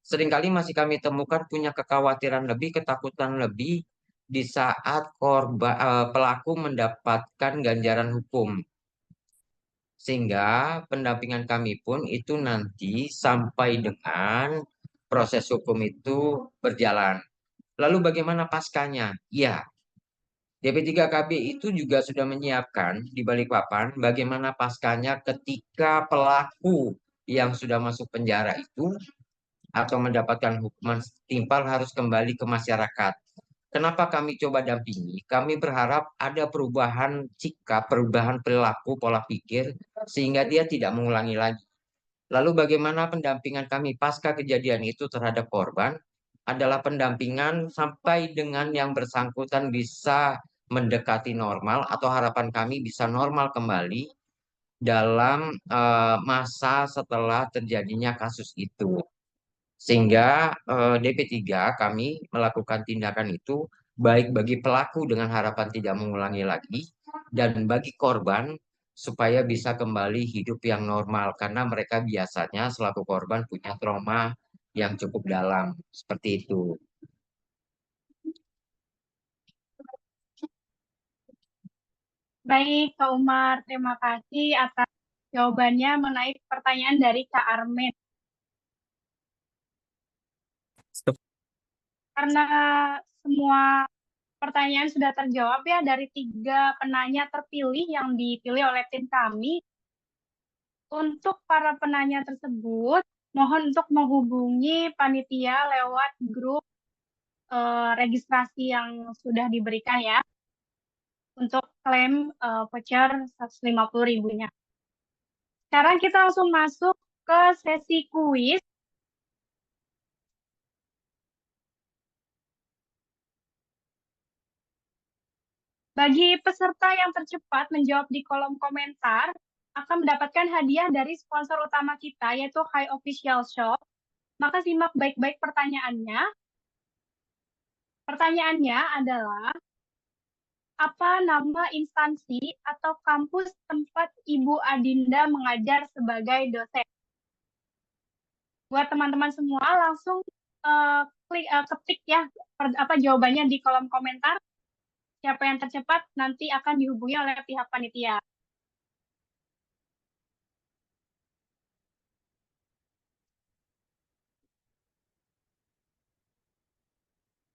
seringkali masih kami temukan punya kekhawatiran lebih, ketakutan lebih di saat pelaku mendapatkan ganjaran hukum. Sehingga pendampingan kami pun itu nanti sampai dengan proses hukum itu berjalan. Lalu bagaimana paskanya? Ya, DP3KB itu juga sudah menyiapkan di Balikpapan bagaimana paskanya ketika pelaku yang sudah masuk penjara itu atau mendapatkan hukuman setimpal harus kembali ke masyarakat. Kenapa kami coba dampingi? Kami berharap ada perubahan sikap, perubahan perilaku, pola pikir, sehingga dia tidak mengulangi lagi. Lalu bagaimana pendampingan kami pasca kejadian itu terhadap korban? Adalah pendampingan sampai dengan yang bersangkutan bisa mendekati normal atau harapan kami bisa normal kembali dalam masa setelah terjadinya kasus itu. Sehingga DP3 kami melakukan tindakan itu baik bagi pelaku dengan harapan tidak mengulangi lagi dan bagi korban supaya bisa kembali hidup yang normal karena mereka biasanya selaku korban punya trauma yang cukup dalam seperti itu. Baik, Kak Umar, terima kasih atas jawabannya mengenai pertanyaan dari Kak Armen. Karena semua pertanyaan sudah terjawab ya dari 3 penanya terpilih yang dipilih oleh tim kami. Untuk para penanya tersebut, mohon untuk menghubungi panitia lewat grup registrasi yang sudah diberikan ya untuk klaim voucher 150.000-nya. Sekarang kita langsung masuk ke sesi kuis. Bagi peserta yang tercepat menjawab di kolom komentar, akan mendapatkan hadiah dari sponsor utama kita, yaitu High Official Shop. Maka simak baik-baik pertanyaannya. Pertanyaannya adalah, apa nama instansi atau kampus tempat Ibu Adinda mengajar sebagai dosen? Buat teman-teman semua, langsung ketik ya jawabannya di kolom komentar. Siapa yang tercepat nanti akan dihubungi oleh pihak panitia.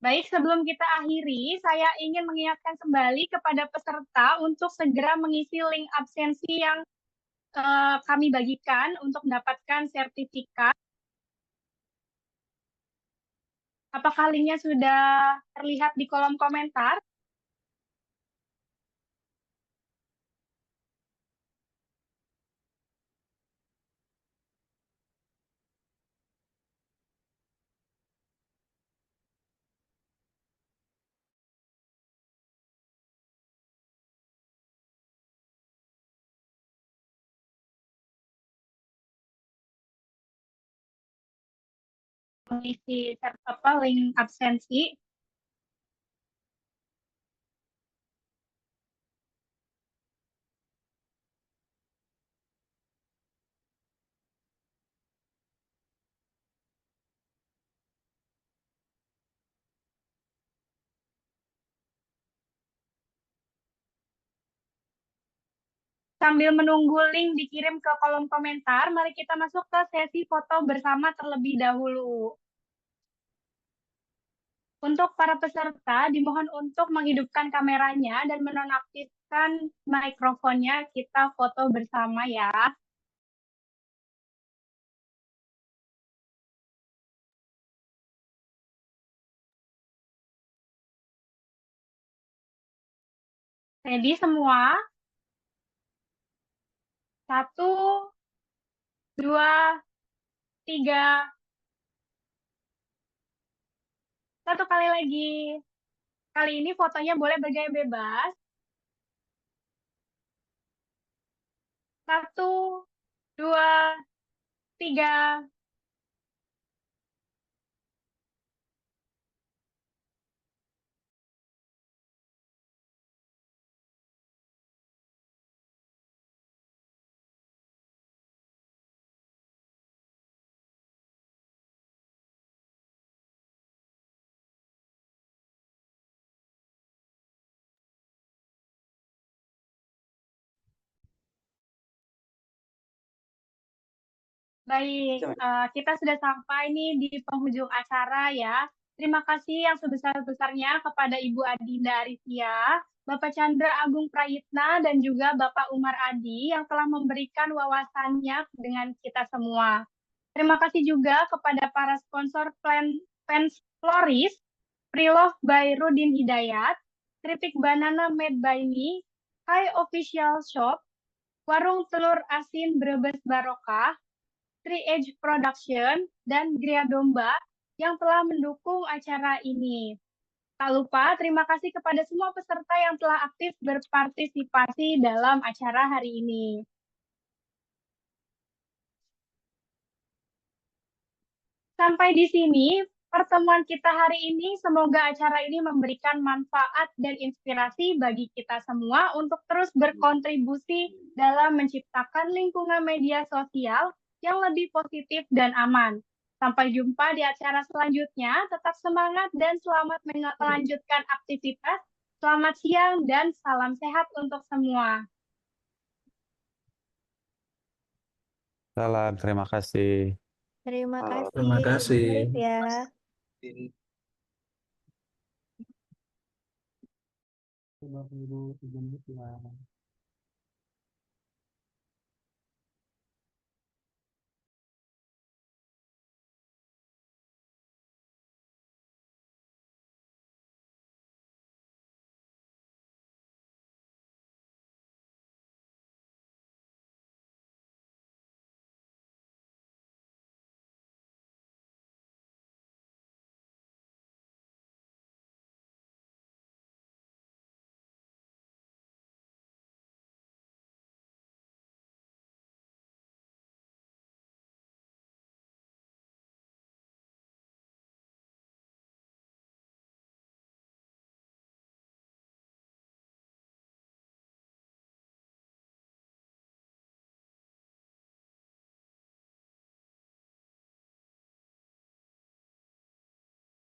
Baik, sebelum kita akhiri, saya ingin mengingatkan kembali kepada peserta untuk segera mengisi link absensi yang kami bagikan untuk mendapatkan sertifikat. Apakah linknya sudah terlihat di kolom komentar? Mengisi link absensi. Sambil menunggu link dikirim ke kolom komentar, mari kita masuk ke sesi foto bersama terlebih dahulu. Untuk para peserta, dimohon untuk menghidupkan kameranya dan menonaktifkan mikrofonnya. Kita foto bersama ya. Ready semua? 1, 2, 3. Satu kali lagi. Kali ini fotonya boleh bergaya bebas. 1, 2, 3. Baik, kita sudah sampai nih di penghujung acara ya. Terima kasih yang sebesar-besarnya kepada Ibu Adinda Arifia, Bapak Chandra Agung Prayitna, dan juga Bapak Umar Adi yang telah memberikan wawasannya dengan kita semua. Terima kasih juga kepada para sponsor Fans Floris, Preloved by Rudin Hidayat, Keripik Banana Made by Me, Kai Official Shop, Warung Telur Asin Brebes Barokah, Three Edge Production, dan Gria Domba yang telah mendukung acara ini. Tak lupa, terima kasih kepada semua peserta yang telah aktif berpartisipasi dalam acara hari ini. Sampai di sini pertemuan kita hari ini. Semoga acara ini memberikan manfaat dan inspirasi bagi kita semua untuk terus berkontribusi dalam menciptakan lingkungan media sosial yang lebih positif dan aman. Sampai jumpa di acara selanjutnya. Tetap semangat dan selamat melanjutkan aktivitas. Selamat siang dan salam sehat untuk semua. Salam, terima kasih. Terima kasih. Terima kasih. Arif ya. Coba dulu 3 menit ya.